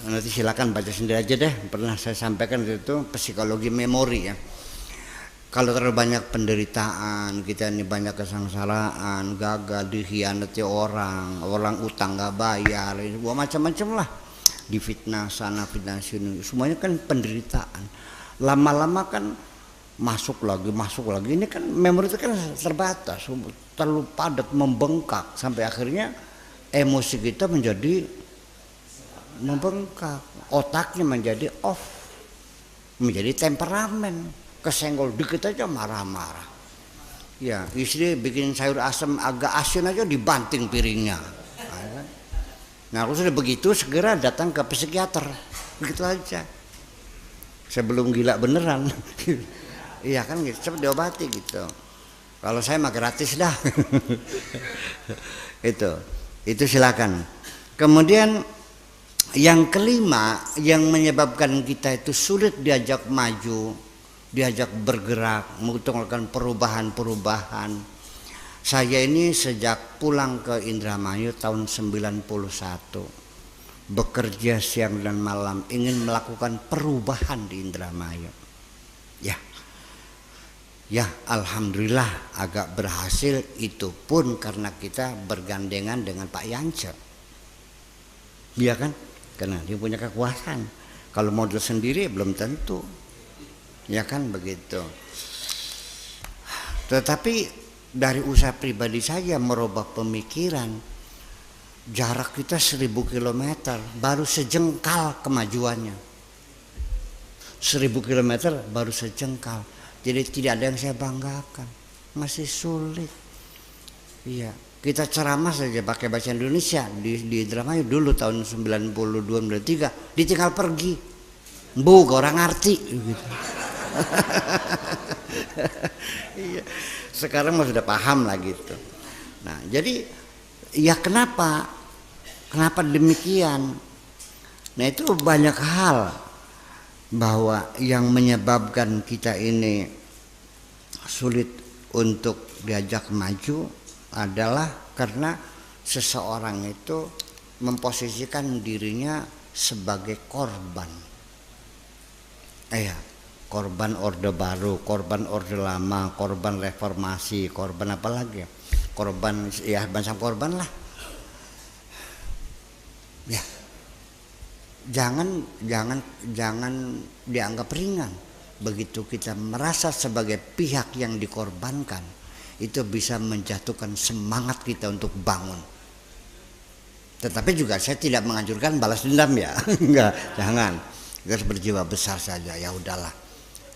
Nanti silakan baca sendiri aja deh. Pernah saya sampaikan itu psikologi memori ya. Kalau terlalu banyak penderitaan, kita ini banyak kesengsaraan, gagal, dikhianati orang utang nggak bayar, macam-macam lah, difitnah sana, fitnah sini, semuanya kan penderitaan. Lama-lama kan masuk lagi. Ini kan memori itu kan terbatas, terlalu padat, membengkak, sampai akhirnya emosi kita menjadi membengkak, otaknya menjadi off, menjadi temperamen, kesenggol dikit aja marah-marah. Ya, istri bikin sayur asam agak asin aja dibanting piringnya. Nah, kalau sudah begitu segera datang ke psikiater, begitu aja. Sebelum gila beneran. Iya kan, gitu, cepat diobati gitu. Kalau saya mah gratis dah. Itu silakan. Kemudian yang kelima yang menyebabkan kita itu sulit diajak maju, diajak bergerak, melakukan perubahan-perubahan. Saya ini sejak pulang ke Indramayu tahun 91, bekerja siang dan malam ingin melakukan perubahan di Indramayu. Ya, alhamdulillah agak berhasil, itu pun karena kita bergandengan dengan Pak Yance. Iya kan? Karena dia punya kekuasaan. Kalau modal sendiri belum tentu, ya kan begitu. Tetapi dari usaha pribadi saya merubah pemikiran. Jarak kita 1000 km, baru sejengkal kemajuannya. 1000 km baru sejengkal. Jadi tidak ada yang saya banggakan, masih sulit. Iya. Kita ceramah saja pakai bahasa Indonesia di Indramayu dulu tahun 92-93 ditinggal pergi. Bu, orang ngerti gitu. Iya. Sekarang mah sudah paham lah gitu. Nah, jadi ya kenapa demikian? Nah, itu banyak hal bahwa yang menyebabkan kita ini sulit untuk diajak maju adalah karena seseorang itu memposisikan dirinya sebagai korban. Korban Orde Baru, korban Orde Lama, korban reformasi, korban apa lagi? Korban ya macam korban lah. Ya. Jangan dianggap ringan. Begitu kita merasa sebagai pihak yang dikorbankan, itu bisa menjatuhkan semangat kita untuk bangun. Tetapi juga saya tidak menganjurkan balas dendam ya. Enggak, jangan. Kita harus berjiwa besar saja. Ya udahlah.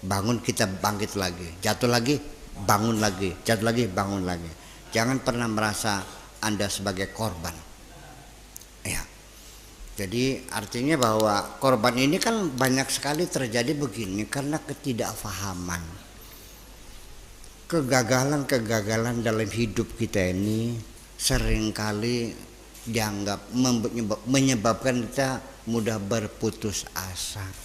Bangun, kita bangkit lagi. Jatuh lagi, bangun lagi. Jatuh lagi, bangun lagi. Jangan pernah merasa Anda sebagai korban. Ya. Jadi artinya bahwa korban ini kan banyak sekali terjadi begini karena ketidakfahaman. Kegagalan dalam hidup kita ini seringkali dianggap menyebabkan kita mudah berputus asa.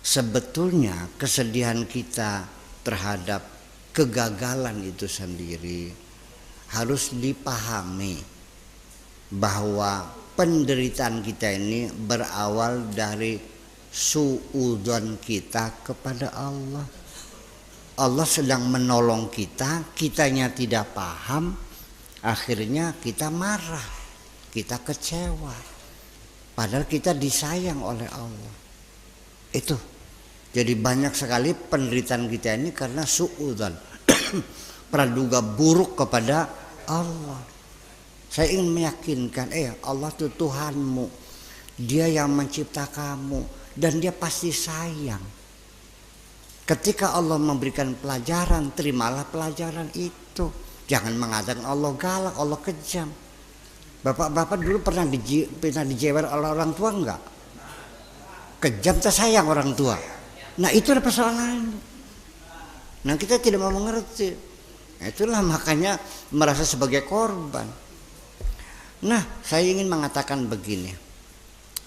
Sebetulnya kesedihan kita terhadap kegagalan itu sendiri harus dipahami bahwa penderitaan kita ini berawal dari suudzon kita kepada Allah. Allah sedang menolong kita, kitanya tidak paham, akhirnya kita marah, kita kecewa. Padahal kita disayang oleh Allah. Itu. Jadi banyak sekali penderitaan kita ini karena suudzon. Praduga buruk kepada Allah. Saya ingin meyakinkan, Allah itu Tuhanmu. Dia yang mencipta kamu dan dia pasti sayang. Ketika Allah memberikan pelajaran, terimalah pelajaran itu. Jangan mengatakan Allah galak, Allah kejam. Bapak-bapak dulu pernah dijewer oleh orang tua enggak? Kejam tak sayang orang tua. Nah itulah persoalannya. Nah kita tidak mau mengerti. Itulah makanya merasa sebagai korban. Nah saya ingin mengatakan begini.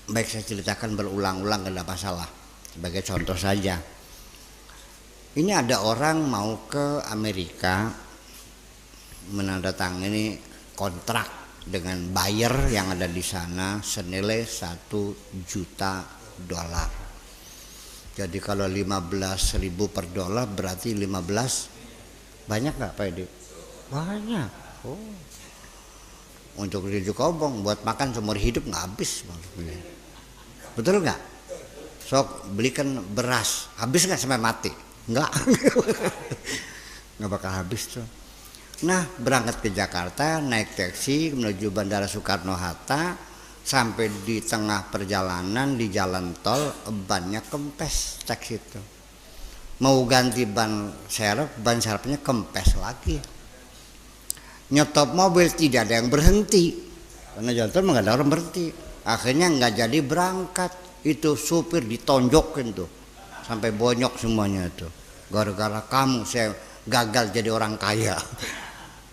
Baik saya ceritakan berulang-ulang tidak masalah. Sebagai contoh saja. Ini ada orang mau ke Amerika menandatangani kontrak dengan buyer yang ada di sana senilai $1 juta. Jadi kalau 15.000 per dolar berarti 15 banyak nggak Pak Edi? Banyak. Oh. Untuk rujuk kobong buat makan seumur hidup nggak habis. Betul nggak? Sok belikan beras habis nggak sampai mati? Nggak. Nggak bakal habis tuh. Nah berangkat ke Jakarta naik taksi menuju Bandara Soekarno-Hatta, sampai di tengah perjalanan di jalan tol bannya kempes taksi itu. Mau ganti ban serepnya kempes lagi. Nyetop mobil tidak ada yang berhenti karena jalan tol nggak ada orang berhenti. Akhirnya nggak jadi berangkat. Itu supir ditonjokin tuh sampai bonyok semuanya tuh. Gara-gara kamu saya gagal jadi orang kaya.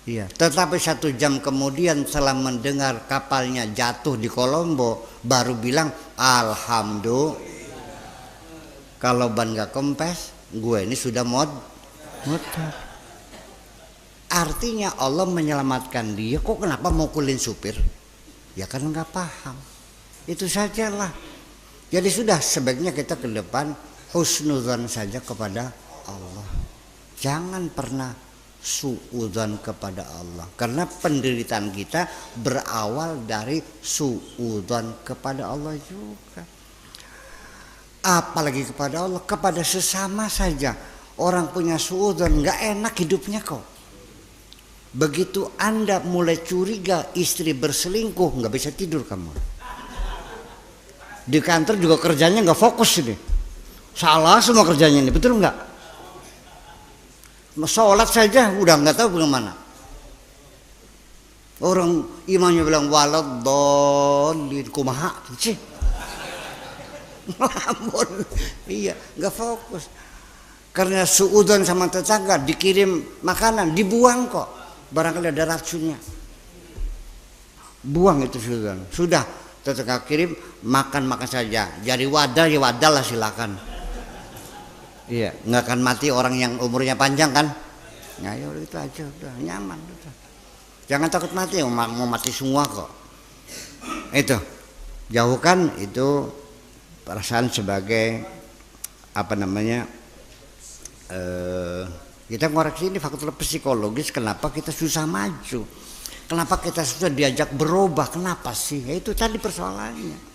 Iya. Tetapi 1 jam kemudian setelah mendengar kapalnya jatuh di Kolombo, baru bilang alhamdulillah. Kalau ban gak kempes, gue ini sudah motor. Artinya Allah menyelamatkan dia. Kok kenapa mukulin supir? Ya kan nggak paham. Itu sajalah. Jadi sudah sebaiknya kita ke depan husnudzon saja kepada Allah. Jangan pernah suudzon kepada Allah, karena penderitaan kita berawal dari suudzon kepada Allah juga. Apalagi kepada Allah, kepada sesama saja orang punya suudzon nggak enak hidupnya kok. Begitu Anda mulai curiga istri berselingkuh, nggak bisa tidur kamu. Di kantor juga kerjanya nggak fokus ini, salah semua kerjanya ini, betul nggak? Sholat saja udah nggak tahu bagaimana. Orang imamnya bilang waladhdallin kumaha sih. Lamun iya nggak fokus. Karena suudzon sama tetangga dikirim makanan dibuang kok. Barangkali ada racunnya. Buang itu suudzon. Sudah tetangga kirim makan saja. Jadi wadah ya wadah lah silakan. Iya, nggak akan mati orang yang umurnya panjang kan? Ya itu aja udah nyaman udah. Jangan takut mati, mau mati semua kok. Itu jauhkan itu perasaan sebagai apa namanya? Kita ngoreksi ini faktor psikologis. Kenapa kita susah maju? Kenapa kita susah diajak berubah? Kenapa sih? Ya, itu tadi persoalannya.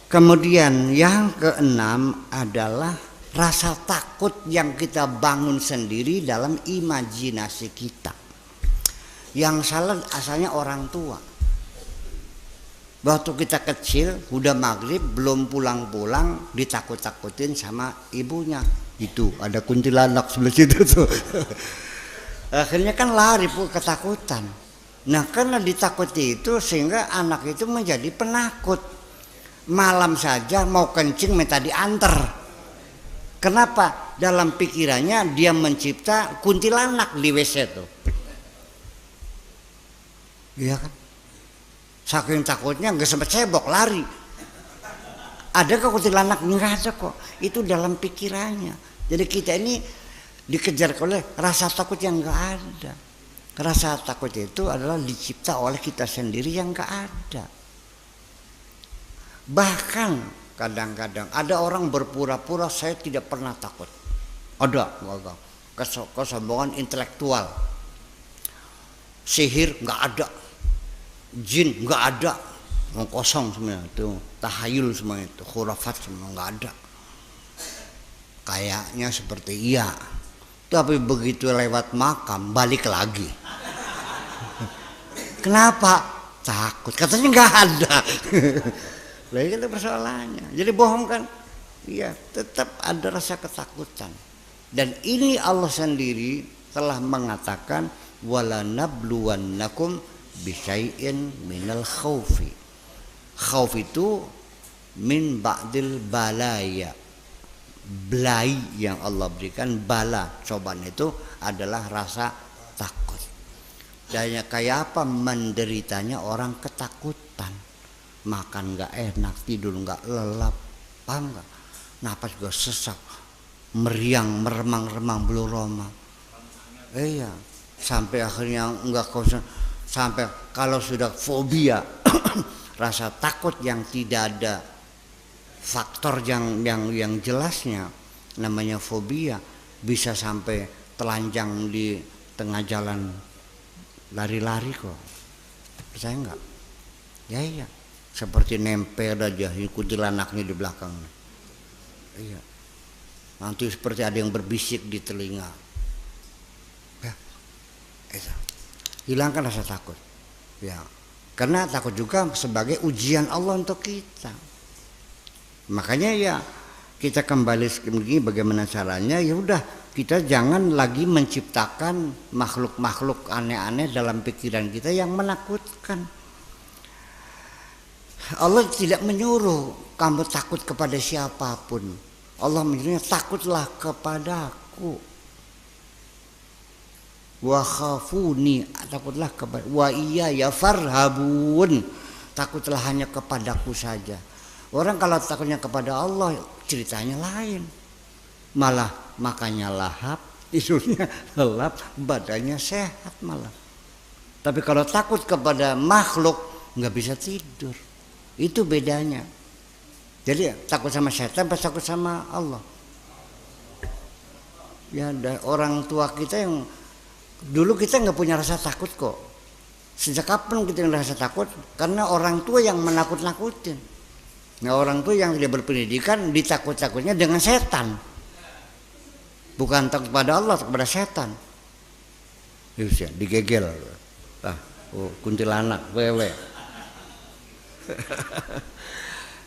Kemudian yang keenam adalah rasa takut yang kita bangun sendiri dalam imajinasi kita. Yang salah asalnya orang tua. Waktu kita kecil udah maghrib belum pulang-pulang ditakut-takutin sama ibunya. Itu ada kuntilanak sebelah situ tuh. Akhirnya kan lari ketakutan. Nah karena ditakuti itu sehingga anak itu menjadi penakut. Malam saja mau kencing minta diantar. Kenapa? Dalam pikirannya dia mencipta kuntilanak di WC itu. Iya kan? Saking takutnya nggak sempat cebok lari. Adakah kuntilanak? Nggak ada kok. Itu dalam pikirannya. Jadi kita ini dikejar oleh rasa takut yang nggak ada. Rasa takut itu adalah dicipta oleh kita sendiri yang nggak ada. Bahkan kadang-kadang ada orang berpura-pura saya tidak pernah takut. Ada kesombongan intelektual. Sihir nggak ada, jin nggak ada, mau kosong semuanya, itu tahayul semua, itu khurafat semua, nggak ada. Kayaknya seperti iya, tapi begitu lewat makam balik lagi. Kenapa? Takut, katanya nggak ada. Lah itu persoalannya. Jadi bohong kan? Iya, tetap ada rasa ketakutan. Dan ini Allah sendiri telah mengatakan wala nabluwannakum bisyai'in minal khaufi. Khauf itu min ba'dil balaya. Belai yang Allah berikan, bala cobaan itu adalah rasa takut. Dan kayak apa menderitanya orang ketakutan, makan nggak enak, tidur nggak lelap, enggak, napas juga sesak, meriang, meremang-remang bulu roma. Iya, sampai akhirnya nggak konsen, sampai kalau sudah fobia, rasa takut yang tidak ada faktor yang jelasnya, namanya fobia, bisa sampai telanjang di tengah jalan lari-lari kok. Percaya nggak? Ya iya, seperti nempel aja kuntilanaknya di belakang. Iya, nanti seperti ada yang berbisik di telinga. Ya, itu hilangkan rasa takut. Ya, karena takut juga sebagai ujian Allah untuk kita. Makanya ya kita kembali begini, bagaimana caranya? Ya udah, kita jangan lagi menciptakan makhluk-makhluk aneh-aneh dalam pikiran kita yang menakutkan. Allah tidak menyuruh kamu takut kepada siapapun. Allah menyuruhnya takutlah kepadaku. Wa khafuni, takutlah kepada, wa iyaya farhabun, takutlah hanya kepadaku saja. Orang kalau takutnya kepada Allah ceritanya lain, malah makannya lahap, tidurnya lelap, badannya sehat malah. Tapi kalau takut kepada makhluk nggak bisa tidur, itu bedanya. Jadi takut sama setan, pas takut sama Allah. Ya, ada orang tua kita yang dulu kita nggak punya rasa takut kok. Sejak kapan kita ngerasa takut? Karena orang tua yang menakut-nakutin. Nah, orang tua yang tidak berpendidikan ditakut-takutnya dengan setan. Bukan takut pada Allah, takut pada setan. Ya, digegel. Kuntilanak, wewe.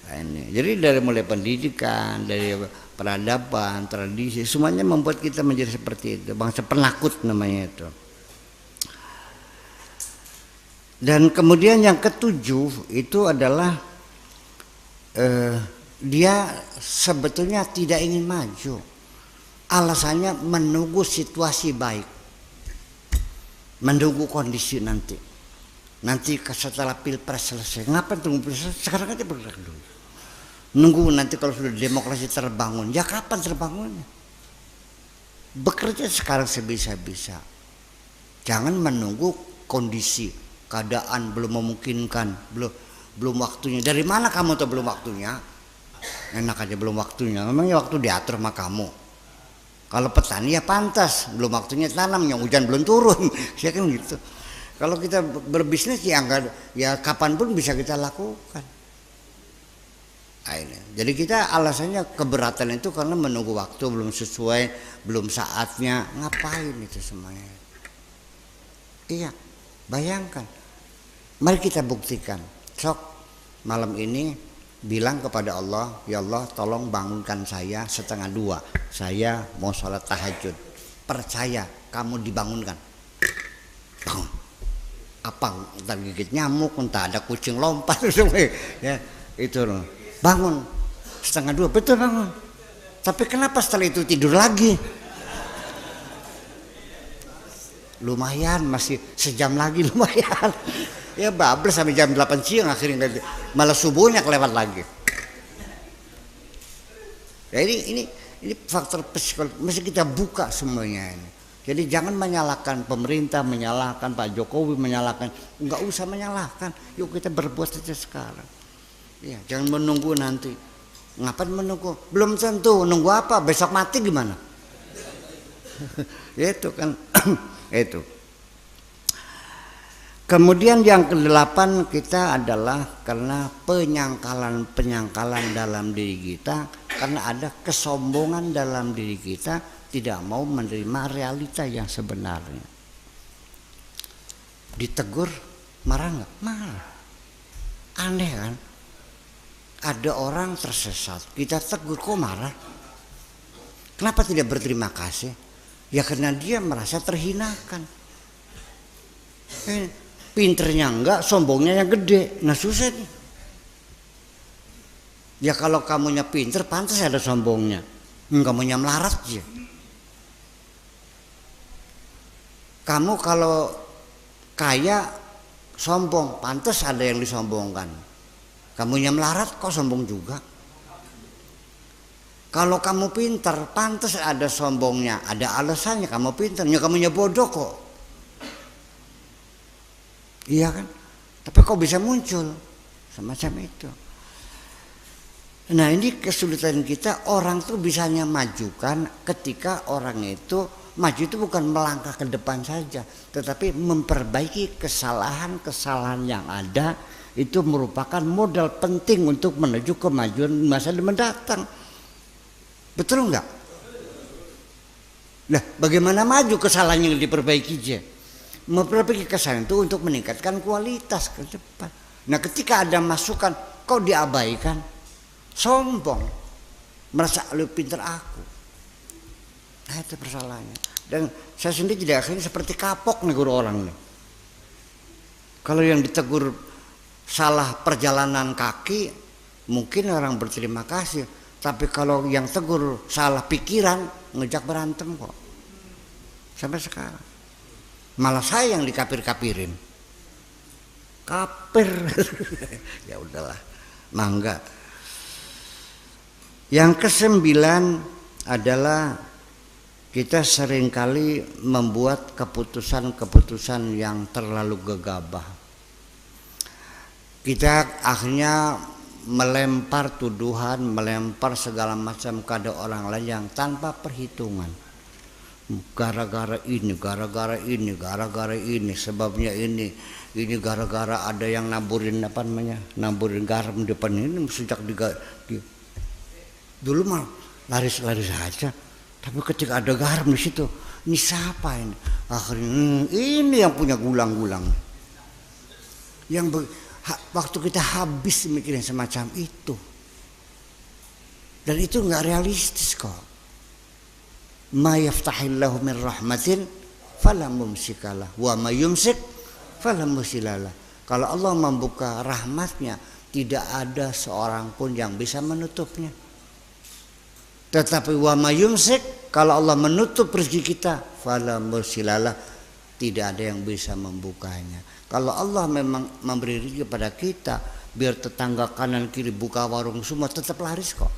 Nah, ini. Jadi dari mulai pendidikan, dari peradaban, tradisi, semuanya membuat kita menjadi seperti itu. Bangsa penakut namanya itu. Dan kemudian yang ketujuh itu adalah dia sebetulnya tidak ingin maju. Alasannya menunggu situasi baik, menunggu kondisi nanti setelah pilpres selesai. Ngapa tunggu pilpres? Sekarang aja bergerak dulu. Nunggu nanti kalau sudah demokrasi terbangun. Ya kapan terbangunnya? Bekerja sekarang sebisa-bisa. Jangan menunggu kondisi, keadaan belum memungkinkan, belum waktunya. Dari mana kamu tahu belum waktunya? Enak aja belum waktunya. Memangnya waktu diatur sama kamu. Kalau petani ya pantas, belum waktunya tanam, yang hujan belum turun. Ya kan gitu. Kalau kita berbisnis ya enggak, ya kapanpun bisa kita lakukan. Nah, ini. Jadi kita alasannya keberatan itu karena menunggu waktu belum sesuai, belum saatnya. Ngapain itu semuanya? Iya, bayangkan. Mari kita buktikan. Sok malam ini bilang kepada Allah, ya Allah tolong bangunkan saya 1:30, saya mau sholat tahajud. Percaya kamu dibangunkan. Bangun. Apa entar gigit nyamuk, entah ada kucing lompat ya, itu loh. Bangun 1:30, betul bangun. Tapi kenapa setelah itu tidur lagi? Lumayan, masih sejam lagi lumayan. Ya bablas sampai jam 8 siang akhirnya, malah subuhnya kelewat lagi. Ya ini faktor psikologis, mesti kita buka semuanya ini. Jadi jangan menyalahkan pemerintah, menyalahkan Pak Jokowi, menyalahkan, enggak usah menyalahkan. Yuk kita berbuat saja sekarang. Ya, jangan menunggu nanti. Ngapain menunggu? Belum tentu. Nunggu apa? Besok mati gimana? Itu kan itu. Kemudian yang kedelapan kita adalah karena penyangkalan dalam diri kita, karena ada kesombongan dalam diri kita, tidak mau menerima realita yang sebenarnya. Ditegur marah nggak? Marah. Aneh kan? Ada orang tersesat, kita tegur kok marah? Kenapa tidak berterima kasih? Ya karena dia merasa terhinakan. Pinternya enggak, sombongnya yang gede. Nah susah nih. Ya kalau kamunya pinter, pantas ada sombongnya. Kamunya melarat aja. Kamu kalau kaya sombong, pantas ada yang disombongkan. Kamunya melarat kok sombong juga. Kalau kamu pintar, pantas ada sombongnya, ada alasannya kamu pintar. Ya kamunya bodoh kok. Iya kan? Tapi kok bisa muncul semacam itu. Nah ini kesulitan kita, orang tuh bisanya majukan ketika orang itu maju itu bukan melangkah ke depan saja, tetapi memperbaiki kesalahan-kesalahan yang ada. Itu merupakan modal penting untuk menuju kemajuan masa mendatang. Betul enggak? Nah bagaimana maju kesalahan yang diperbaiki aja? Memperbaiki kesalahan itu untuk meningkatkan kualitas ke depan. Nah ketika ada masukan kok diabaikan, sombong, merasa lebih pintar aku. Nah itu persoalannya. Dan saya sendiri tidak akhirnya seperti kapok negur orang nih. Kalau yang ditegur salah perjalanan kaki, mungkin orang berterima kasih. Tapi kalau yang tegur salah pikiran, ngejak berantem kok. Sampai sekarang. Malah saya yang dikapir-kapirin. Kapir. Ya udahlah, mangga. Yang kesembilan adalah kita seringkali membuat keputusan-keputusan yang terlalu gegabah. Kita akhirnya melempar tuduhan, melempar segala macam kepada orang lain yang tanpa perhitungan. Gara-gara ini, gara-gara ini, gara-gara ini, sebabnya ini gara-gara ada yang naburin apa namanya, naburin garam di depan ini sejak dulu mah laris-laris saja, tapi ketika ada garam di situ, ini siapa ini? Akhirnya ini yang punya gulang-gulang, yang waktu kita habis mikirin semacam itu, dan itu nggak realistis kok. Ma yaftahillahu min rahmatin fala mumsikalah wa ma yumsik fala mursilalah. Kalau Allah membuka rahmatnya, tidak ada seorang pun yang bisa menutupnya. Tetapi wa ma yumsik, kalau Allah menutup rezeki kita, fala mursilalah, tidak ada yang bisa membukanya. Kalau Allah memang memberi rezeki kepada kita, biar tetangga kanan kiri buka warung semua tetap laris kok.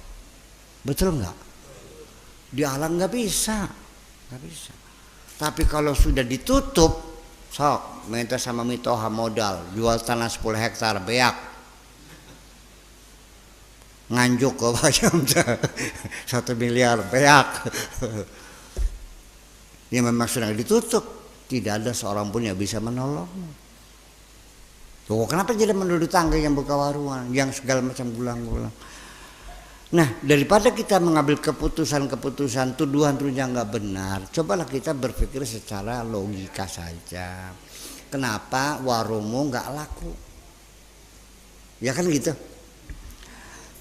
Betul enggak? Dihalang nggak bisa. Tapi kalau sudah ditutup, sok minta sama Mitoha modal, jual tanah 10 hektar beak, nganjuk kok macam 1 miliar beak. Ini memang sudah ditutup, tidak ada seorang pun yang bisa menolong. Tuh, kenapa jadi menurut tangga yang buka warung, yang segala macam gulang-gulang? Nah, daripada kita mengambil keputusan-keputusan tuduhan-tuduhan nggak benar, cobalah kita berpikir secara logika saja. Kenapa warungmu nggak laku? Ya kan gitu.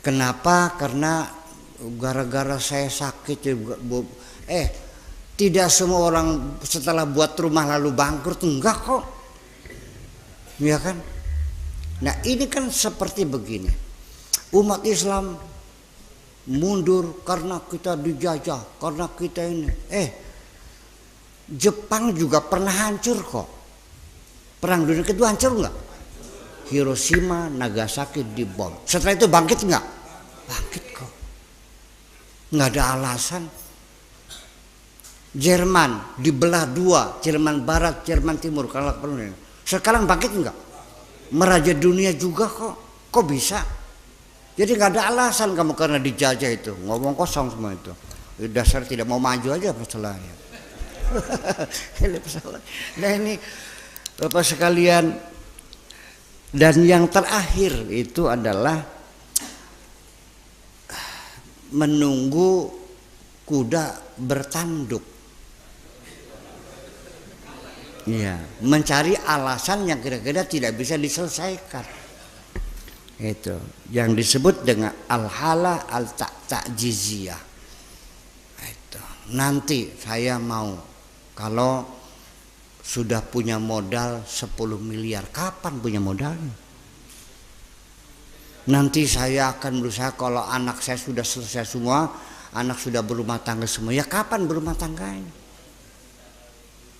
Kenapa? Karena gara-gara saya sakit. Tidak semua orang setelah buat rumah lalu bangkrut, enggak kok. Ya kan? Nah, ini kan seperti begini. Umat Islam mundur karena kita dijajah, karena kita ini. Jepang juga pernah hancur kok. Perang Dunia Kedua hancur nggak? Hiroshima, Nagasaki dibom. Setelah itu bangkit nggak? Bangkit kok. Nggak ada alasan. Jerman dibelah dua, Jerman Barat, Jerman Timur. Sekarang bangkit nggak? Meraja dunia juga kok. Kok bisa? Jadi nggak ada alasan kamu karena dijajah itu, ngomong kosong semua itu. Dasar tidak mau maju aja masalahnya. Nah ini Bapak sekalian, dan yang terakhir itu adalah menunggu kuda bertanduk. Ya, mencari alasan yang kira-kira tidak bisa diselesaikan. Itu yang disebut dengan al-hala al-ta'jiziyah. Itu. Nanti saya mau kalau sudah punya modal 10 miliar, kapan punya modalnya? Nanti saya akan berusaha kalau anak saya sudah selesai semua, anak sudah berumah tangga semua, ya kapan berumah tangganya?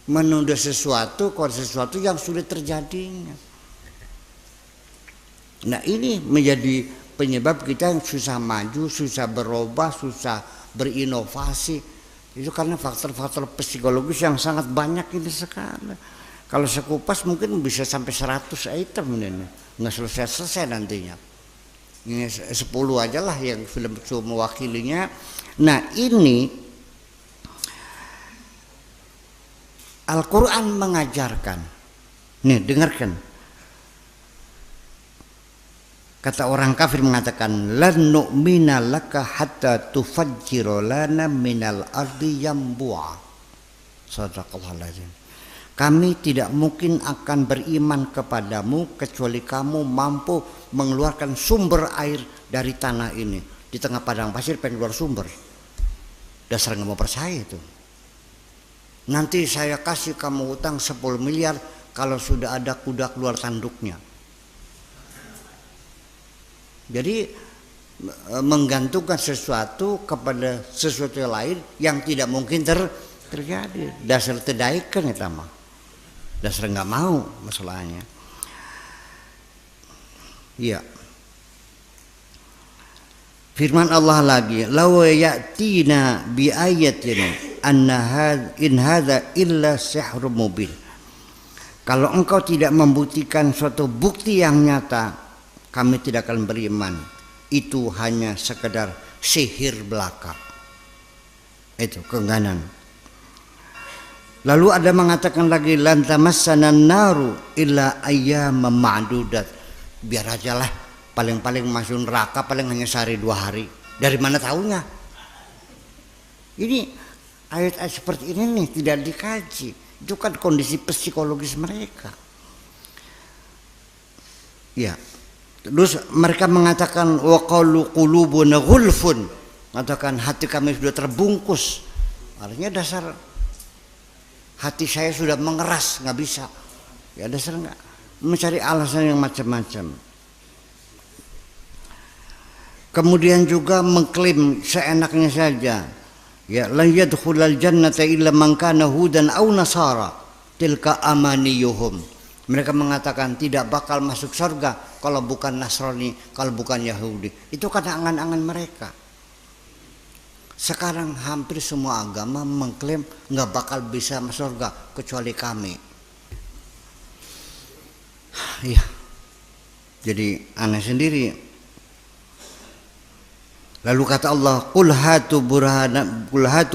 Menunda sesuatu kalau sesuatu yang sudah terjadinya. Nah, ini menjadi penyebab kita yang susah maju, susah berubah, susah berinovasi. Itu karena faktor-faktor psikologis yang sangat banyak ini sekarang. Kalau sekupas mungkin bisa sampai 100 item ini, nggak selesai-selesai nantinya. Ini 10 aja lah yang sudah mewakilinya. Nah, ini Al-Quran mengajarkan. Nih, dengarkan. Kata orang kafir mengatakan, lan nu'mina laka hatta tufajjira lana minal ardi yambu'a. Shadaqallahul azim. Kami tidak mungkin akan beriman kepadamu kecuali kamu mampu mengeluarkan sumber air dari tanah ini. Di tengah padang pasir pengen keluar sumber. Dasar nggak mau percaya itu. Nanti saya kasih kamu utang 10 miliar kalau sudah ada kuda keluar tanduknya. Jadi menggantungkan sesuatu kepada sesuatu yang lain yang tidak mungkin terjadi. Dasar tedaikan ya mah. Dasar nggak mau masalahnya. Iya. Firman Allah lagi, law ya'tina bi ayatin in hadza illa sihrun mubin. Kalau engkau tidak membuktikan suatu bukti yang nyata, kami tidak akan beriman. Itu hanya sekedar sihir belaka. Itu keengganan. Lalu ada mengatakan lagi lan tamassana naru illa ayyaman ma'dudat. Biar aja lah, paling-paling masuk neraka paling hanya sehari 2 hari. Dari mana tahunya? Ini ayat-ayat seperti ini nih tidak dikaji. Itu kan kondisi psikologis mereka. Ya. Terus mereka mengatakan wa qalu qulubuna ghulfun. Mengatakan hati kami sudah terbungkus. Artinya dasar hati saya sudah mengeras, nggak bisa. Ya dasar nggak mencari alasan yang macam-macam. Kemudian juga mengklaim seenaknya saja. Ya, la yadkhulul jannata illa man kana hudan aw nasara. Tilka amaniyuhum. Mereka mengatakan tidak bakal masuk surga kalau bukan Nasrani, kalau bukan Yahudi. Itu kan angan-angan mereka. Sekarang hampir semua agama mengklaim nggak bakal bisa masuk surga kecuali kami. Iya. Jadi aneh sendiri. Lalu kata Allah, qul hatu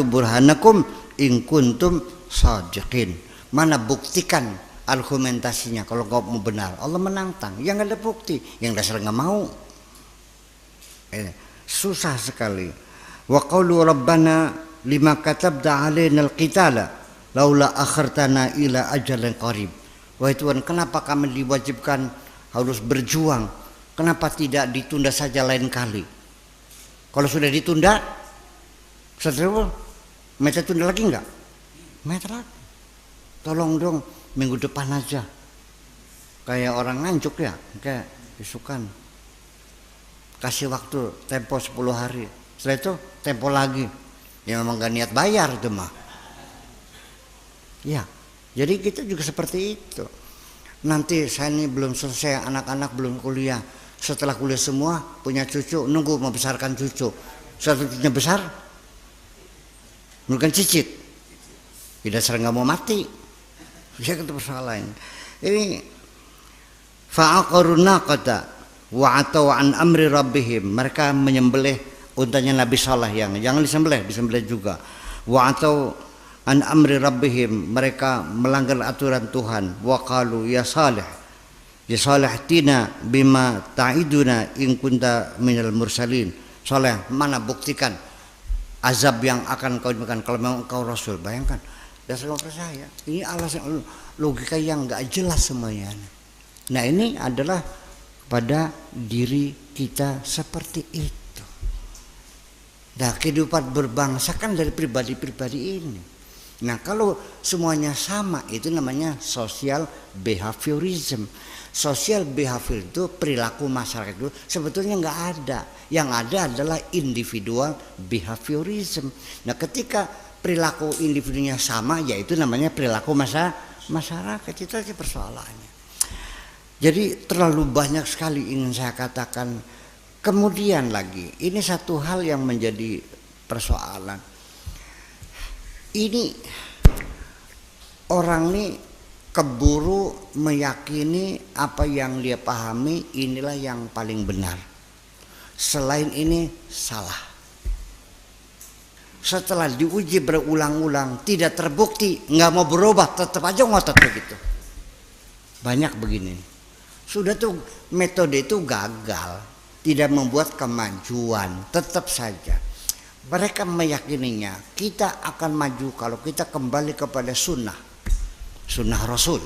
burhanakum in kuntum shadiqin. Mana buktikan argumentasinya kalau kau mau benar. Allah menantang, yang ada bukti, yang dasar nggak mau. Susah sekali. Wa qalu rabbana lima katabta alaina alqitala laula akhartana ila ajalin qarib. Wahai Tuhan, kenapa kami diwajibkan harus berjuang? Kenapa tidak ditunda saja lain kali? Kalau sudah ditunda, setelah meta tunda lagi enggak? Meta lagi. Tolong dong minggu depan aja. Kayak orang nganjuk ya, kayak isukan. Kasih waktu tempo 10 hari. Setelah itu tempo lagi. Ya memang gak niat bayar itu mah. Ya, jadi kita juga seperti itu. Nanti saya ini belum selesai, anak-anak belum kuliah. Setelah kuliah semua punya cucu, nunggu membesarkan cucu. Setelah cucunya besar, bukan cicit. Tidak sering nggak mau mati. Saya ketemu persoalan. Ini fa'aqaruna qata wa atau an amri rabbihim. Mereka menyembelih untanya Nabi Saleh yang jangan disembelih juga. Wa atau an amri rabbihim, mereka melanggar aturan Tuhan. Wa qalu ya Salih tina bima ta'iduna in kunta minal mursalin. Saleh, mana buktikan azab yang akan kau berikan kalau memang kau rasul. Bayangkan, dasar orang percaya. Ini alasan logika yang enggak jelas semuanya. Nah, ini adalah pada diri kita seperti itu. Nah, kehidupan berbangsa kan dari pribadi-pribadi ini. Nah, kalau semuanya sama, itu namanya social behaviorism. Social behavior itu perilaku masyarakat itu sebetulnya nggak ada. Yang ada adalah individual behaviorism. Nah, ketika perilaku individunya sama, yaitu namanya perilaku masyarakat. Itu aja persoalannya. Jadi terlalu banyak sekali ingin saya katakan. Kemudian lagi, ini satu hal yang menjadi persoalan. Ini orang nih keburu meyakini apa yang dia pahami inilah yang paling benar. Selain ini salah. Setelah diuji berulang-ulang tidak terbukti, nggak mau berubah, tetap aja ngotot begitu. Banyak begini. Sudah tuh metode itu gagal, tidak membuat kemajuan, tetap saja. Mereka meyakininya kita akan maju kalau kita kembali kepada sunnah Rasul.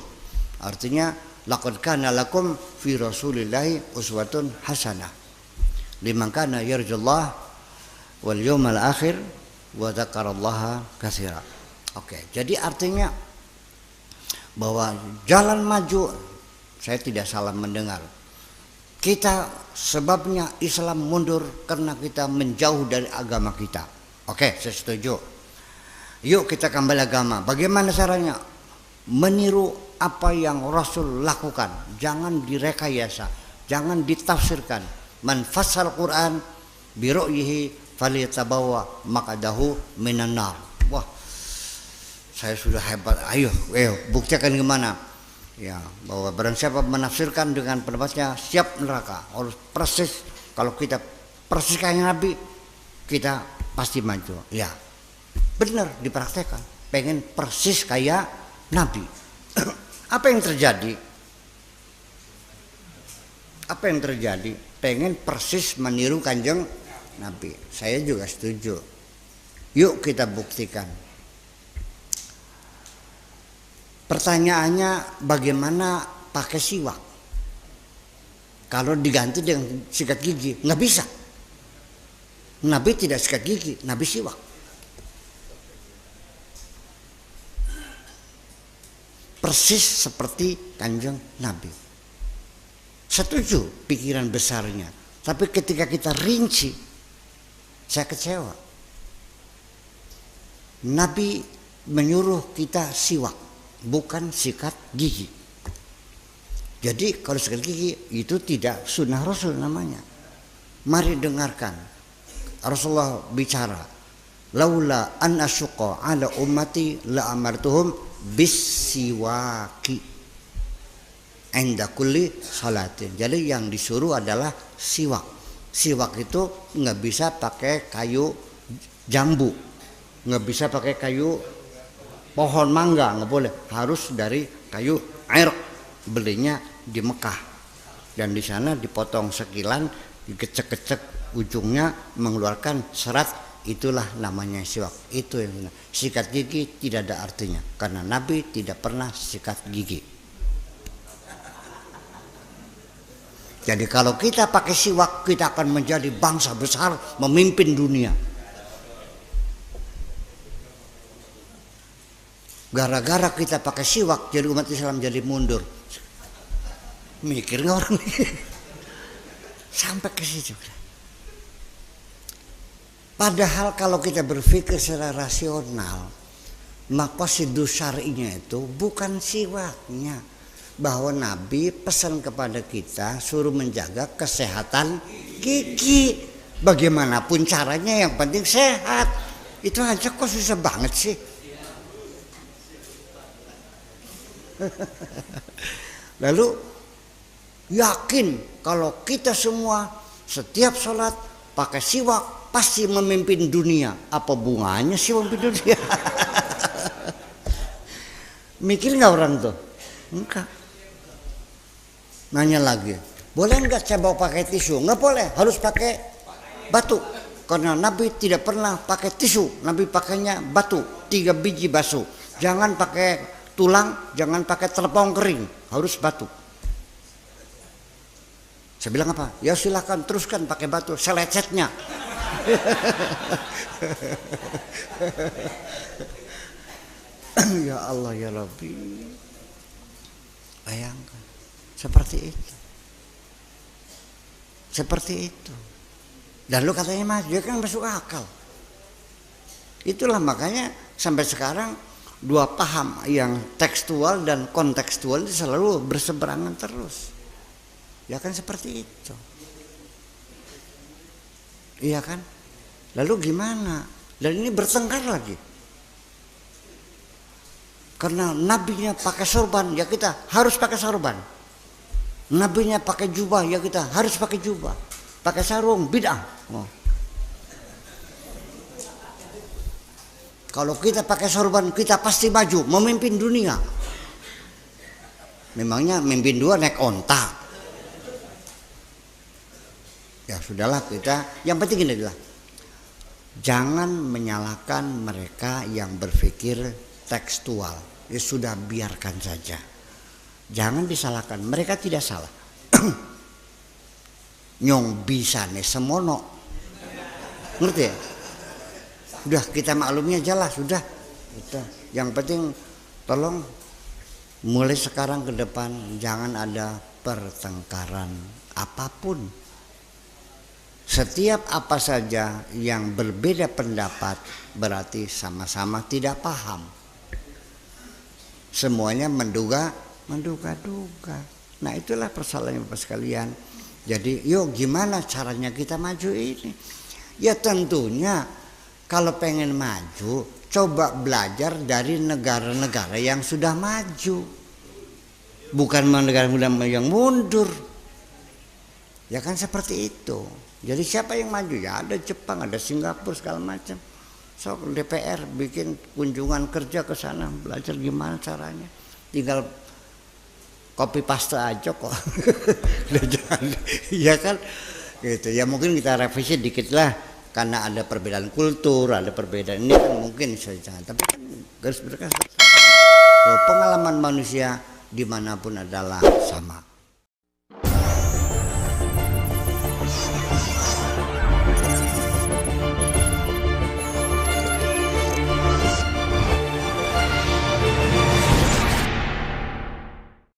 Artinya laqad kana lakum fi rasulillahi uswatun hasanah liman kana yarjullah wal yawmal akhir wa dzakarallaha katsira. Oke, jadi artinya bahwa jalan maju, saya tidak salah mendengar. Kita sebabnya Islam mundur karena kita menjauh dari agama kita. Oke, saya setuju. Yuk kita kembali agama. Bagaimana caranya? Meniru apa yang Rasul lakukan. Jangan direkayasa, jangan ditafsirkan. Man fassal Quran bi ru'yihi falyatabawwa maq'adahu minan nar. Wah, saya sudah hebat. Ayo buktikan gimana? Ya, bahwa barang siapa menafsirkan dengan pendapatnya siap neraka. Harus persis, kalau kita persis kayak Nabi, kita pasti maju. Ya, benar dipraktekkan. Pengen persis kayak Nabi. Apa yang terjadi? Apa yang terjadi? Pengen persis meniru Kanjeng Nabi. Saya juga setuju. Yuk kita buktikan. Pertanyaannya, bagaimana pakai siwak? Kalau diganti dengan sikat gigi, nggak bisa. Nabi tidak sikat gigi, Nabi siwak. Persis seperti Kanjeng Nabi. Setuju pikiran besarnya, tapi ketika kita rinci, saya kecewa. Nabi menyuruh kita siwak, bukan sikat gigi. Jadi kalau sikat gigi itu tidak sunnah Rasul namanya. Mari dengarkan Rasulullah bicara, laula an asyqa ala ummati la amartuhum bisiwaki inda kulli salatin. Jadi yang disuruh adalah siwak. Siwak itu nggak bisa pakai kayu jambu, nggak bisa pakai kayu pohon mangga, nggak boleh. Harus dari kayu air. Belinya di Mekah dan di sana dipotong sekilan, dikecek-kecek ujungnya mengeluarkan serat. Itulah namanya siwak. Itu yang benar. Sikat gigi tidak ada artinya karena Nabi tidak pernah sikat gigi. Jadi kalau kita pakai siwak, kita akan menjadi bangsa besar, memimpin dunia. Gara-gara kita pakai siwak, jadi umat Islam jadi mundur. Mikir nggak orang ini? Sampai ke situ. Padahal kalau kita berpikir secara rasional, maqasidus syar'inya itu bukan siwaknya. Bahwa Nabi pesan kepada kita suruh menjaga kesehatan gigi. Bagaimanapun caranya yang penting sehat. Itu aja kok susah banget sih. Lalu yakin kalau kita semua setiap sholat pakai siwak pasti memimpin dunia. Apa bunganya sih memimpin dunia? Mikir nggak orang tuh? Enggak. Nanya lagi, boleh nggak saya bawa pakai tisu? Nggak boleh, harus pakai batu. Karena Nabi tidak pernah pakai tisu, Nabi pakainya batu, 3 biji basuh. Jangan pakai tulang, jangan pakai telepong kering, harus batu. Saya bilang apa? Ya silakan teruskan pakai batu, selecetnya. Ya Allah ya Rabbi. Bayangkan seperti itu. Seperti itu. Dan lu katanya maju, ya kan masuk akal. Itulah makanya sampai sekarang dua paham yang tekstual dan kontekstual itu selalu berseberangan terus. Ya kan seperti itu. Iya kan? Lalu gimana? Dan ini bertengkar lagi. Karena nabinya pakai sorban, ya kita harus pakai sorban. Nabinya pakai jubah, ya kita harus pakai jubah. Pakai sarung, bid'ah. Oh. Kalau kita pakai sorban, kita pasti maju, memimpin dunia. Memangnya memimpin dua naik onta. Ya sudahlah kita, yang penting ini adalah jangan menyalahkan mereka yang berpikir tekstual. Ya sudah biarkan saja. Jangan disalahkan, mereka tidak salah. Nyong bisa nih semono, ngerti ya? Udah kita maklumnya aja lah, sudah. Yang penting tolong mulai sekarang ke depan jangan ada pertengkaran apapun. Setiap apa saja yang berbeda pendapat berarti sama-sama tidak paham. Semuanya menduga-duga. Nah itulah persoalannya Bapak sekalian. Jadi yuk gimana caranya kita maju ini? Ya tentunya kalau pengen maju coba belajar dari negara-negara yang sudah maju. Bukan negara yang mundur. Ya kan seperti itu. Jadi siapa yang maju? Ya ada Jepang, ada Singapura segala macam. So DPR bikin kunjungan kerja ke sana, belajar gimana caranya. Tinggal copy paste aja kok. Ya kan gitu ya, mungkin kita revisi dikit lah karena ada perbedaan kultur, ada perbedaan ini kan mungkin saja, tapi kan garis besar pengalaman manusia dimanapun adalah sama.